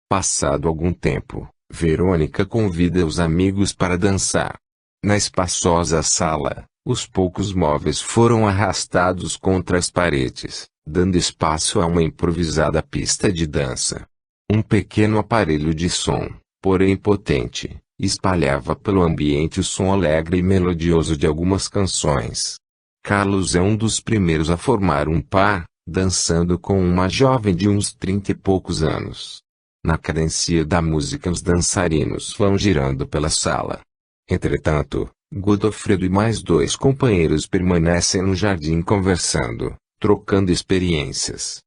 Passado algum tempo, Verônica convida os amigos para dançar. Na espaçosa sala, os poucos móveis foram arrastados contra as paredes, dando espaço a uma improvisada pista de dança. Um pequeno aparelho de som, porém potente, espalhava pelo ambiente o som alegre e melodioso de algumas canções. Carlos é um dos primeiros a formar um par, dançando com uma jovem de uns 30 e poucos anos. Na cadência da música os dançarinos vão girando pela sala. Entretanto, Godofredo e mais 2 companheiros permanecem no jardim conversando, trocando experiências.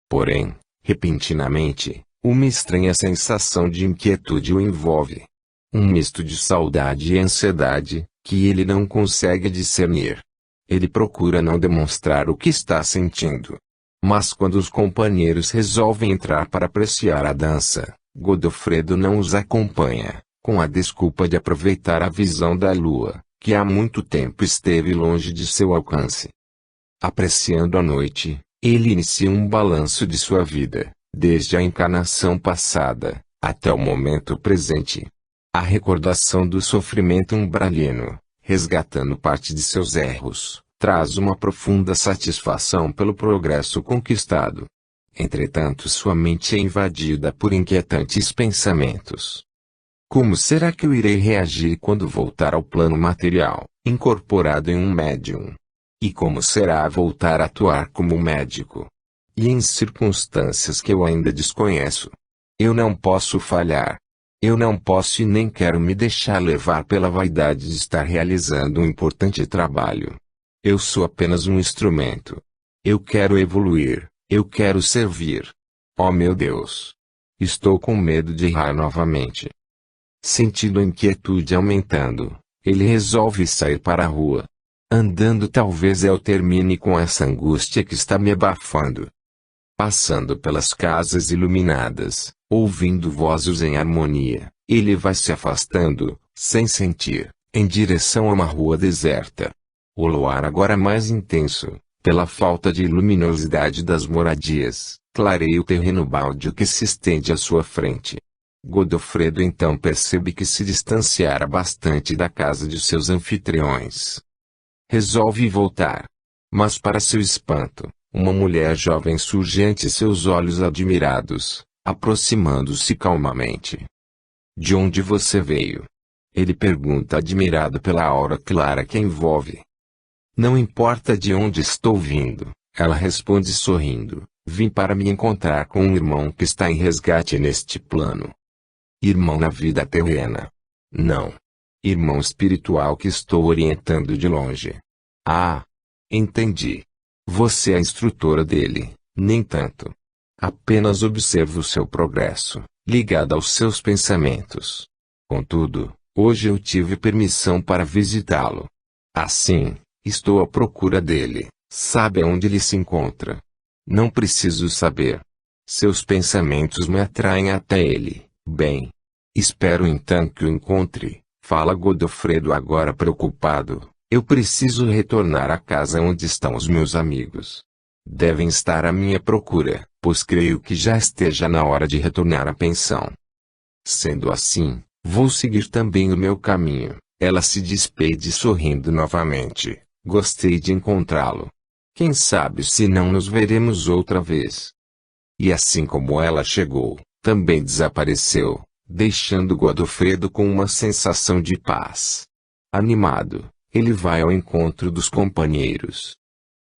Porém, repentinamente, uma estranha sensação de inquietude o envolve. Um misto de saudade e ansiedade, que ele não consegue discernir. Ele procura não demonstrar o que está sentindo. Mas quando os companheiros resolvem entrar para apreciar a dança, Godofredo não os acompanha, com a desculpa de aproveitar a visão da lua, que há muito tempo esteve longe de seu alcance. Apreciando a noite, ele inicia um balanço de sua vida, desde a encarnação passada, até o momento presente. A recordação do sofrimento umbralino, resgatando parte de seus erros, traz uma profunda satisfação pelo progresso conquistado. Entretanto, sua mente é invadida por inquietantes pensamentos. Como será que eu irei reagir quando voltar ao plano material, incorporado em um médium? E como será voltar a atuar como médico? E em circunstâncias que eu ainda desconheço? Eu não posso falhar. Eu não posso e nem quero me deixar levar pela vaidade de estar realizando um importante trabalho. Eu sou apenas um instrumento. Eu quero evoluir, eu quero servir. Oh meu Deus! Estou com medo de errar novamente. Sentindo a inquietude aumentando, ele resolve sair para a rua. Andando talvez eu termine com essa angústia que está me abafando. Passando pelas casas iluminadas, ouvindo vozes em harmonia, ele vai se afastando, sem sentir, em direção a uma rua deserta. O luar agora mais intenso, pela falta de luminosidade das moradias, clareia o terreno baldio que se estende à sua frente. Godofredo então percebe que se distanciara bastante da casa de seus anfitriões. Resolve voltar. Mas para seu espanto, uma mulher jovem surge ante seus olhos admirados, aproximando-se calmamente. De onde você veio? Ele pergunta admirado pela aura clara que a envolve. Não importa de onde estou vindo, ela responde sorrindo, vim para me encontrar com um irmão que está em resgate neste plano. Irmão na vida terrena? Não. Irmão espiritual que estou orientando de longe. Ah! Entendi. Você é a instrutora dele, nem tanto. Apenas observo o seu progresso, ligado aos seus pensamentos. Contudo, hoje eu tive permissão para visitá-lo. Assim, estou à procura dele. Sabe onde ele se encontra? Não preciso saber. Seus pensamentos me atraem até ele. Bem. Espero então que o encontre, fala Godofredo agora preocupado. Eu preciso retornar à casa onde estão os meus amigos. Devem estar à minha procura, pois creio que já esteja na hora de retornar à pensão. Sendo assim, vou seguir também o meu caminho. Ela se despede sorrindo novamente. Gostei de encontrá-lo. Quem sabe se não nos veremos outra vez. E assim como ela chegou, também desapareceu, deixando Godofredo com uma sensação de paz. Animado, ele vai ao encontro dos companheiros.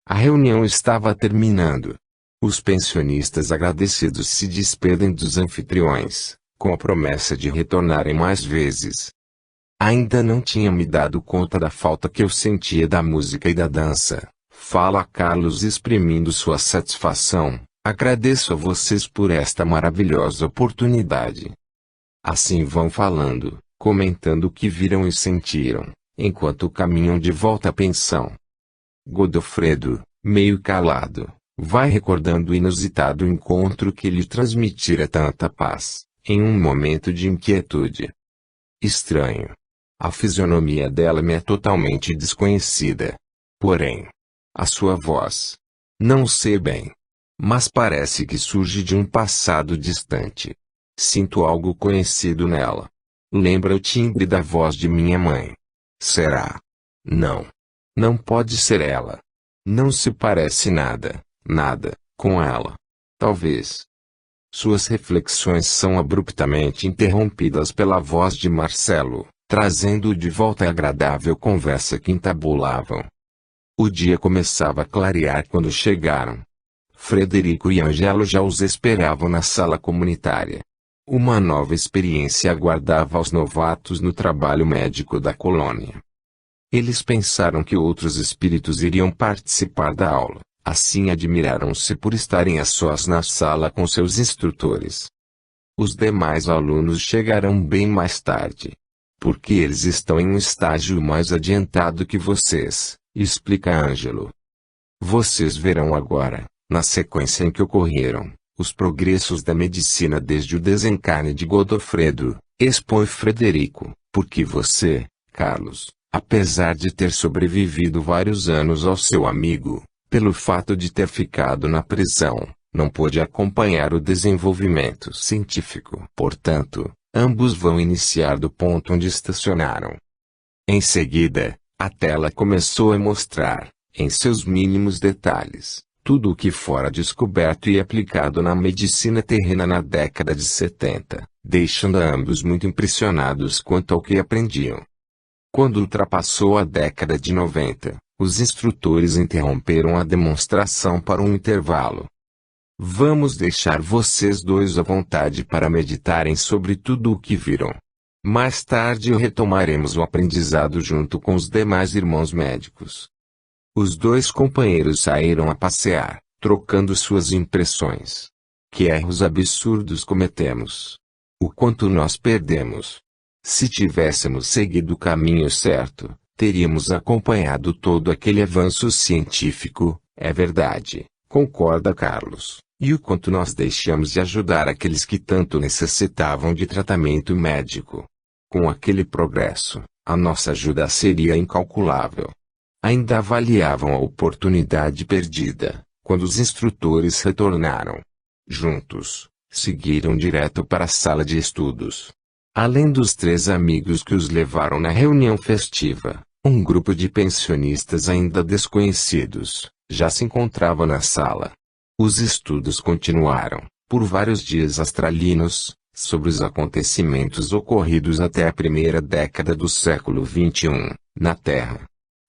A reunião estava terminando. Os pensionistas agradecidos se despedem dos anfitriões, com a promessa de retornarem mais vezes. Ainda não tinha me dado conta da falta que eu sentia da música e da dança, fala Carlos exprimindo sua satisfação. Agradeço a vocês por esta maravilhosa oportunidade. Assim vão falando, comentando o que viram e sentiram, enquanto caminham de volta à pensão. Godofredo, meio calado, vai recordando o inusitado encontro que lhe transmitira tanta paz, em um momento de inquietude. Estranho. A fisionomia dela me é totalmente desconhecida. Porém, a sua voz. Não sei bem. Mas parece que surge de um passado distante. Sinto algo conhecido nela. Lembra o timbre da voz de minha mãe. Será? Não. Não pode ser ela. Não se parece nada, com ela. Talvez. Suas reflexões são abruptamente interrompidas pela voz de Marcelo, trazendo-o de volta à agradável conversa que entabulavam. O dia começava a clarear quando chegaram. Frederico e Angelo já os esperavam na sala comunitária. Uma nova experiência aguardava os novatos no trabalho médico da colônia. Eles pensaram que outros espíritos iriam participar da aula, assim admiraram-se por estarem a sós na sala com seus instrutores. Os demais alunos chegarão bem mais tarde. Porque eles estão em um estágio mais adiantado que vocês, explica Ângelo. Vocês verão agora, na sequência em que ocorreram, os progressos da medicina desde o desencarne de Godofredo, expõe Frederico, porque você, Carlos, apesar de ter sobrevivido vários anos ao seu amigo, pelo fato de ter ficado na prisão, não pôde acompanhar o desenvolvimento científico. Portanto, ambos vão iniciar do ponto onde estacionaram. Em seguida, a tela começou a mostrar, em seus mínimos detalhes, tudo o que fora descoberto e aplicado na medicina terrena na década de 70, deixando a ambos muito impressionados quanto ao que aprendiam. Quando ultrapassou a década de 90, os instrutores interromperam a demonstração para um intervalo. Vamos deixar vocês dois à vontade para meditarem sobre tudo o que viram. Mais tarde retomaremos o aprendizado junto com os demais irmãos médicos. Os dois companheiros saíram a passear, trocando suas impressões. Que erros absurdos cometemos! O quanto nós perdemos! Se tivéssemos seguido o caminho certo, teríamos acompanhado todo aquele avanço científico, é verdade, concorda Carlos, e o quanto nós deixamos de ajudar aqueles que tanto necessitavam de tratamento médico. Com aquele progresso, a nossa ajuda seria incalculável. Ainda avaliavam a oportunidade perdida, quando os instrutores retornaram. Juntos, seguiram direto para a sala de estudos. Além dos 3 amigos que os levaram na reunião festiva, um grupo de pensionistas ainda desconhecidos, já se encontrava na sala. Os estudos continuaram, por vários dias astralinos, sobre os acontecimentos ocorridos até a primeira década do século XXI, na Terra.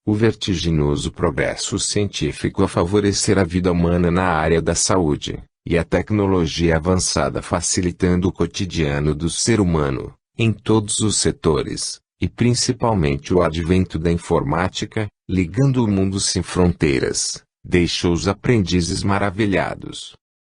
O vertiginoso progresso científico a favorecer a vida humana na área da saúde, e a tecnologia avançada facilitando o cotidiano do ser humano, em todos os setores, e principalmente o advento da informática, ligando o mundo sem fronteiras, deixou os aprendizes maravilhados.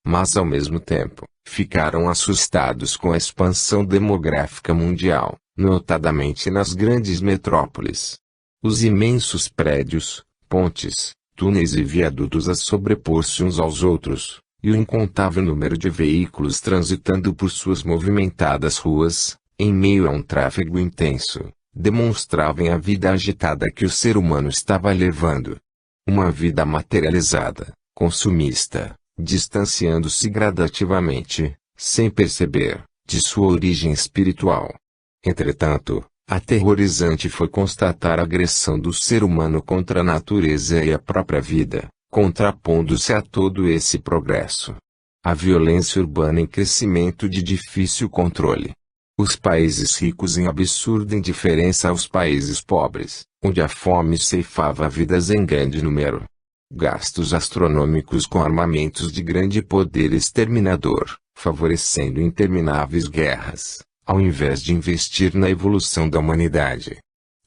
Mas ao mesmo tempo, ficaram assustados com a expansão demográfica mundial, notadamente nas grandes metrópoles. Os imensos prédios, pontes, túneis e viadutos a sobrepor-se uns aos outros, e o incontável número de veículos transitando por suas movimentadas ruas, em meio a um tráfego intenso, demonstravam a vida agitada que o ser humano estava levando. Uma vida materializada, consumista, distanciando-se gradativamente, sem perceber, de sua origem espiritual. Entretanto, aterrorizante foi constatar a agressão do ser humano contra a natureza e a própria vida, contrapondo-se a todo esse progresso. A violência urbana em crescimento de difícil controle. Os países ricos em absurda indiferença aos países pobres, onde a fome ceifava vidas em grande número. Gastos astronômicos com armamentos de grande poder exterminador, favorecendo intermináveis guerras, ao invés de investir na evolução da humanidade.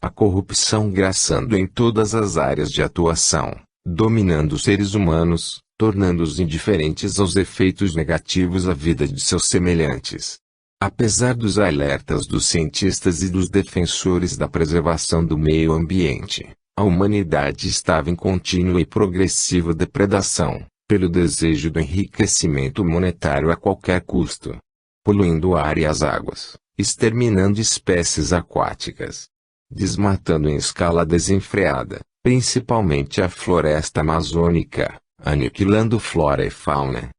A corrupção graçando em todas as áreas de atuação, dominando os seres humanos, tornando-os indiferentes aos efeitos negativos à vida de seus semelhantes. Apesar dos alertas dos cientistas e dos defensores da preservação do meio ambiente, A humanidade estava em contínua e progressiva depredação, pelo desejo do enriquecimento monetário a qualquer custo, poluindo o ar e as águas, exterminando espécies aquáticas, desmatando em escala desenfreada, principalmente a floresta amazônica, aniquilando flora e fauna.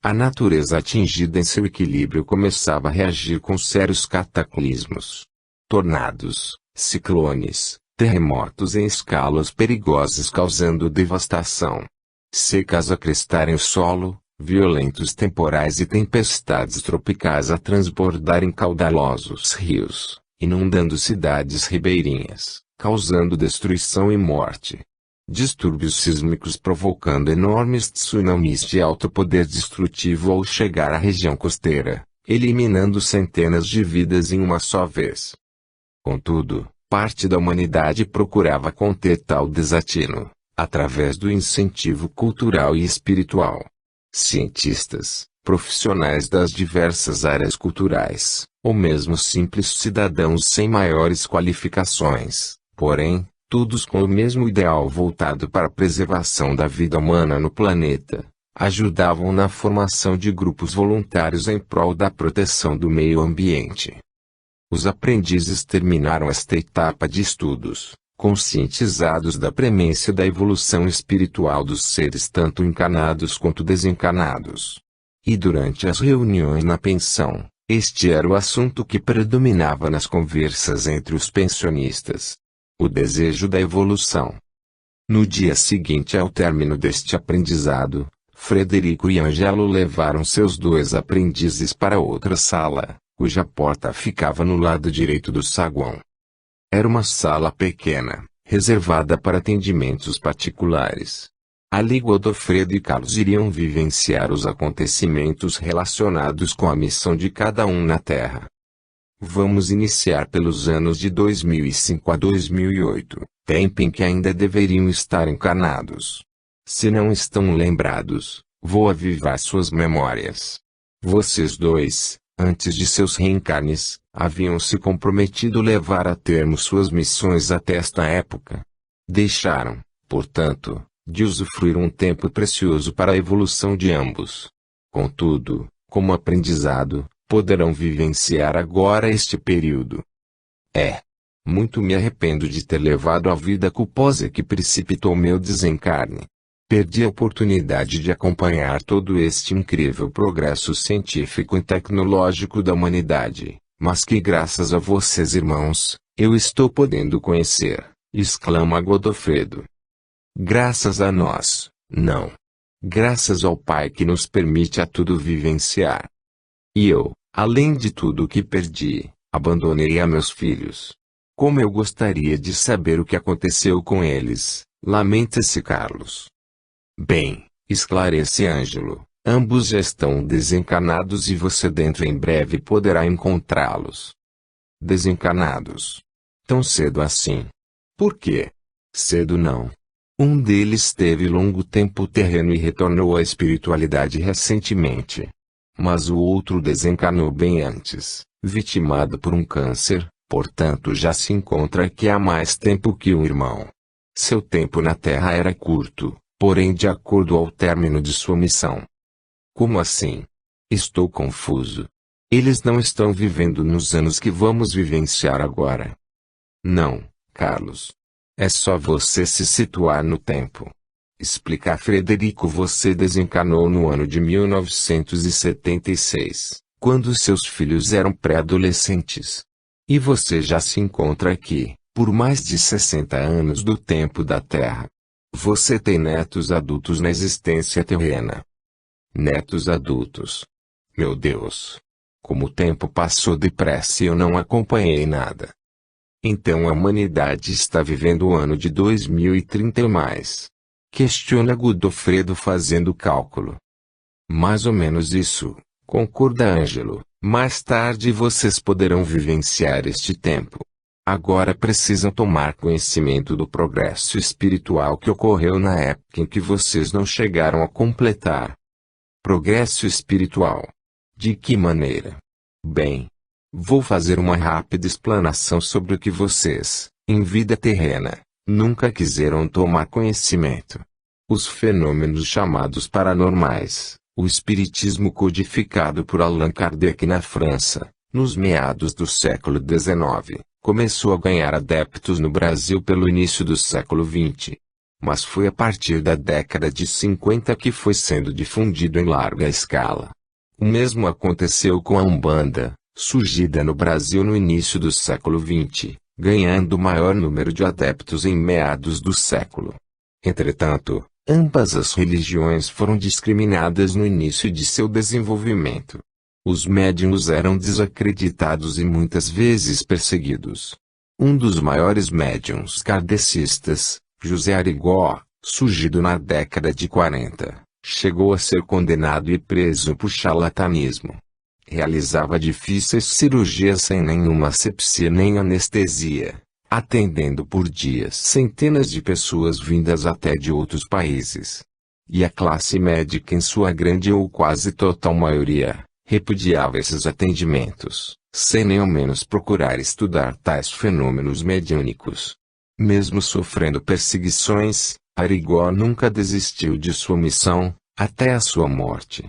A natureza atingida em seu equilíbrio começava a reagir com sérios cataclismos. Tornados, ciclones, terremotos em escalas perigosas causando devastação. Secas a crestarem o solo, violentos temporais e tempestades tropicais a transbordarem caudalosos rios, inundando cidades ribeirinhas, causando destruição e morte. Distúrbios sísmicos provocando enormes tsunamis de alto poder destrutivo ao chegar à região costeira, eliminando centenas de vidas em uma só vez. Contudo, parte da humanidade procurava conter tal desatino, através do incentivo cultural e espiritual. Cientistas, profissionais das diversas áreas culturais, ou mesmo simples cidadãos sem maiores qualificações, porém, todos com o mesmo ideal voltado para a preservação da vida humana no planeta, ajudavam na formação de grupos voluntários em prol da proteção do meio ambiente. Os aprendizes terminaram esta etapa de estudos, conscientizados da premência da evolução espiritual dos seres tanto encarnados quanto desencarnados. E durante as reuniões na pensão, este era o assunto que predominava nas conversas entre os pensionistas. O desejo da evolução. No dia seguinte ao término deste aprendizado, Frederico e Ângelo levaram seus dois aprendizes para outra sala, cuja porta ficava no lado direito do saguão. Era uma sala pequena, reservada para atendimentos particulares. Ali Godofredo e Carlos iriam vivenciar os acontecimentos relacionados com a missão de cada um na Terra. Vamos iniciar pelos anos de 2005 a 2008, tempo em que ainda deveriam estar encarnados. Se não estão lembrados, vou avivar suas memórias. Vocês dois, antes de seus reencarnes, haviam se comprometido levar a termo suas missões até esta época. Deixaram, portanto, de usufruir um tempo precioso para a evolução de ambos. Contudo, como aprendizado, poderão vivenciar agora este período. Muito me arrependo de ter levado a vida culposa que precipitou meu desencarne. Perdi a oportunidade de acompanhar todo este incrível progresso científico e tecnológico da humanidade, mas que graças a vocês irmãos, eu estou podendo conhecer, exclama Godofredo. Graças a nós, não. Graças ao Pai que nos permite a tudo vivenciar. E eu, além de tudo o que perdi, abandonei a meus filhos. Como eu gostaria de saber o que aconteceu com eles, lamenta-se Carlos. Bem, esclarece Ângelo, ambos já estão desencarnados e você dentro em breve poderá encontrá-los. Desencarnados? Tão cedo assim? Por quê? Cedo não. Um deles teve longo tempo terreno e retornou à espiritualidade recentemente. Mas o outro desencarnou bem antes, vitimado por um câncer, portanto já se encontra aqui há mais tempo que o irmão. Seu tempo na Terra era curto, porém de acordo ao término de sua missão. Como assim? Estou confuso. Eles não estão vivendo nos anos que vamos vivenciar agora. Não, Carlos. É só você se situar no tempo. Explicar Frederico, você desencarnou no ano de 1976, quando seus filhos eram pré-adolescentes. E você já se encontra aqui, por mais de 60 anos do tempo da Terra. Você tem netos adultos na existência terrena. Netos adultos. Meu Deus! Como o tempo passou depressa e eu não acompanhei nada. Então a humanidade está vivendo o ano de 2030 e mais. Questiona Godofredo fazendo cálculo. Mais ou menos isso, concorda Ângelo. Mais tarde vocês poderão vivenciar este tempo. Agora precisam tomar conhecimento do progresso espiritual que ocorreu na época em que vocês não chegaram a completar. Progresso espiritual. De que maneira? Bem, vou fazer uma rápida explanação sobre o que vocês, em vida terrena, Nunca quiseram tomar conhecimento. Os fenômenos chamados paranormais, o espiritismo codificado por Allan Kardec na França, nos meados do século XIX, começou a ganhar adeptos no Brasil pelo início do século XX. Mas foi a partir da década de 50 que foi sendo difundido em larga escala. O mesmo aconteceu com a Umbanda, surgida no Brasil no início do século XX, ganhando maior número de adeptos em meados do século. Entretanto, ambas as religiões foram discriminadas no início de seu desenvolvimento. Os médiuns eram desacreditados e muitas vezes perseguidos. Um dos maiores médiuns kardecistas, José Arigó, surgido na década de 40, chegou a ser condenado e preso por charlatanismo. Realizava difíceis cirurgias sem nenhuma asepsia nem anestesia, atendendo por dias centenas de pessoas vindas até de outros países. E a classe médica em sua grande ou quase total maioria, repudiava esses atendimentos, sem nem ao menos procurar estudar tais fenômenos mediúnicos. Mesmo sofrendo perseguições, Arigó nunca desistiu de sua missão, até a sua morte.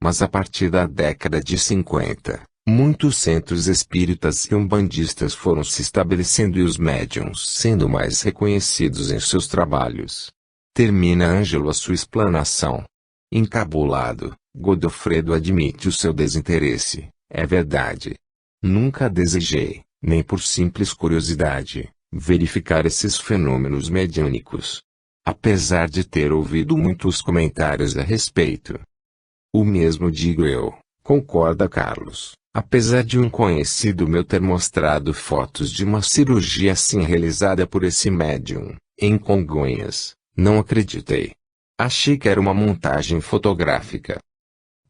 Mas a partir da década de 50, muitos centros espíritas e umbandistas foram se estabelecendo e os médiuns sendo mais reconhecidos em seus trabalhos. Termina Ângelo a sua explanação. Encabulado, Godofredo admite o seu desinteresse, é verdade. Nunca desejei, nem por simples curiosidade, verificar esses fenômenos mediúnicos. Apesar de ter ouvido muitos comentários a respeito. O mesmo digo eu, concorda Carlos, apesar de um conhecido meu ter mostrado fotos de uma cirurgia assim realizada por esse médium, em Congonhas, não acreditei. Achei que era uma montagem fotográfica.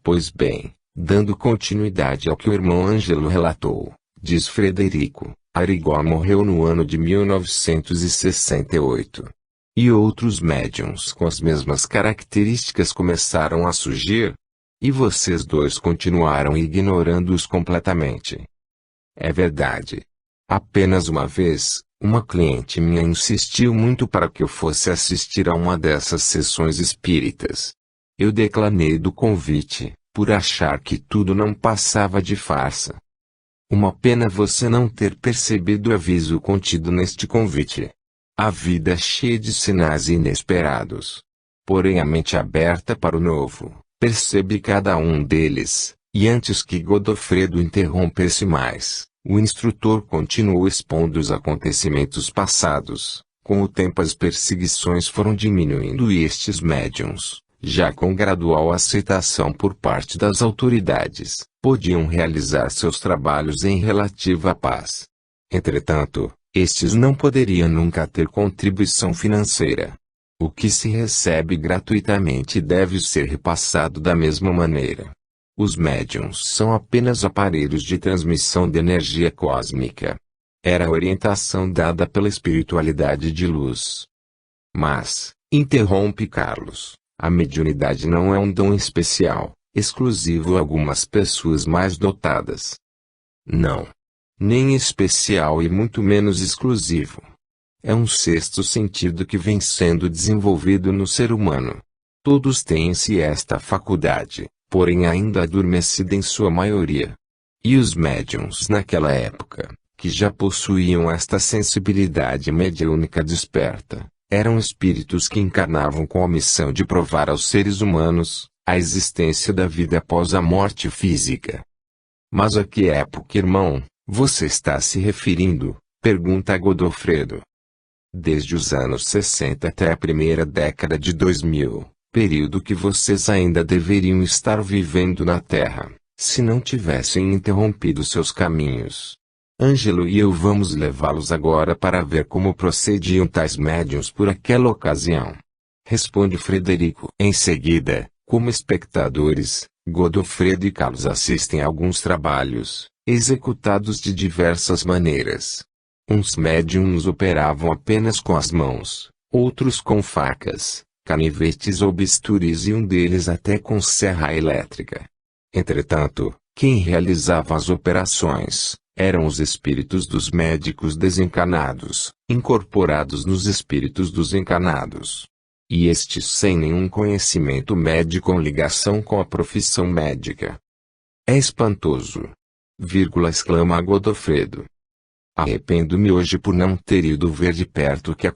Pois bem, dando continuidade ao que o irmão Ângelo relatou, diz Frederico, Arigó morreu no ano de 1968. E outros médiuns com as mesmas características começaram a surgir. E vocês dois continuaram ignorando-os completamente. É verdade. Apenas uma vez, uma cliente minha insistiu muito para que eu fosse assistir a uma dessas sessões espíritas. Eu declinei do convite, por achar que tudo não passava de farsa. Uma pena você não ter percebido o aviso contido neste convite. A vida é cheia de sinais inesperados. Porém a mente aberta para o novo, percebe cada um deles, e antes que Godofredo interrompesse mais, o instrutor continuou expondo os acontecimentos passados. Com o tempo as perseguições foram diminuindo e estes médiuns, já com gradual aceitação por parte das autoridades, podiam realizar seus trabalhos em relativa paz. Entretanto, estes não poderiam nunca ter contribuição financeira. O que se recebe gratuitamente deve ser repassado da mesma maneira. Os médiuns são apenas aparelhos de transmissão de energia cósmica. Era a orientação dada pela espiritualidade de luz. Mas, interrompe Carlos, a mediunidade não é um dom especial, exclusivo a algumas pessoas mais dotadas. Não. Nem especial e muito menos exclusivo. É um sexto sentido que vem sendo desenvolvido no ser humano. Todos têm em si esta faculdade, porém ainda adormecida em sua maioria. E os médiuns naquela época, que já possuíam esta sensibilidade mediúnica desperta, eram espíritos que encarnavam com a missão de provar aos seres humanos a existência da vida após a morte física. Mas a que época, irmão, você está se referindo? Pergunta Godofredo. Desde os anos 60 até a primeira década de 2000, período que vocês ainda deveriam estar vivendo na Terra, se não tivessem interrompido seus caminhos. Ângelo e eu vamos levá-los agora para ver como procediam tais médiuns por aquela ocasião. Responde Frederico. Em seguida, como espectadores, Godofredo e Carlos assistem a alguns trabalhos, executados de diversas maneiras. Uns médiuns operavam apenas com as mãos, outros com facas, canivetes ou bisturis e um deles até com serra elétrica. Entretanto, quem realizava as operações, Eram os espíritos dos médicos desencarnados, incorporados nos espíritos dos encarnados. E estes sem nenhum conhecimento médico ou ligação com a profissão médica. É espantoso! Exclama Godofredo. Arrependo-me hoje por não ter ido ver de perto o que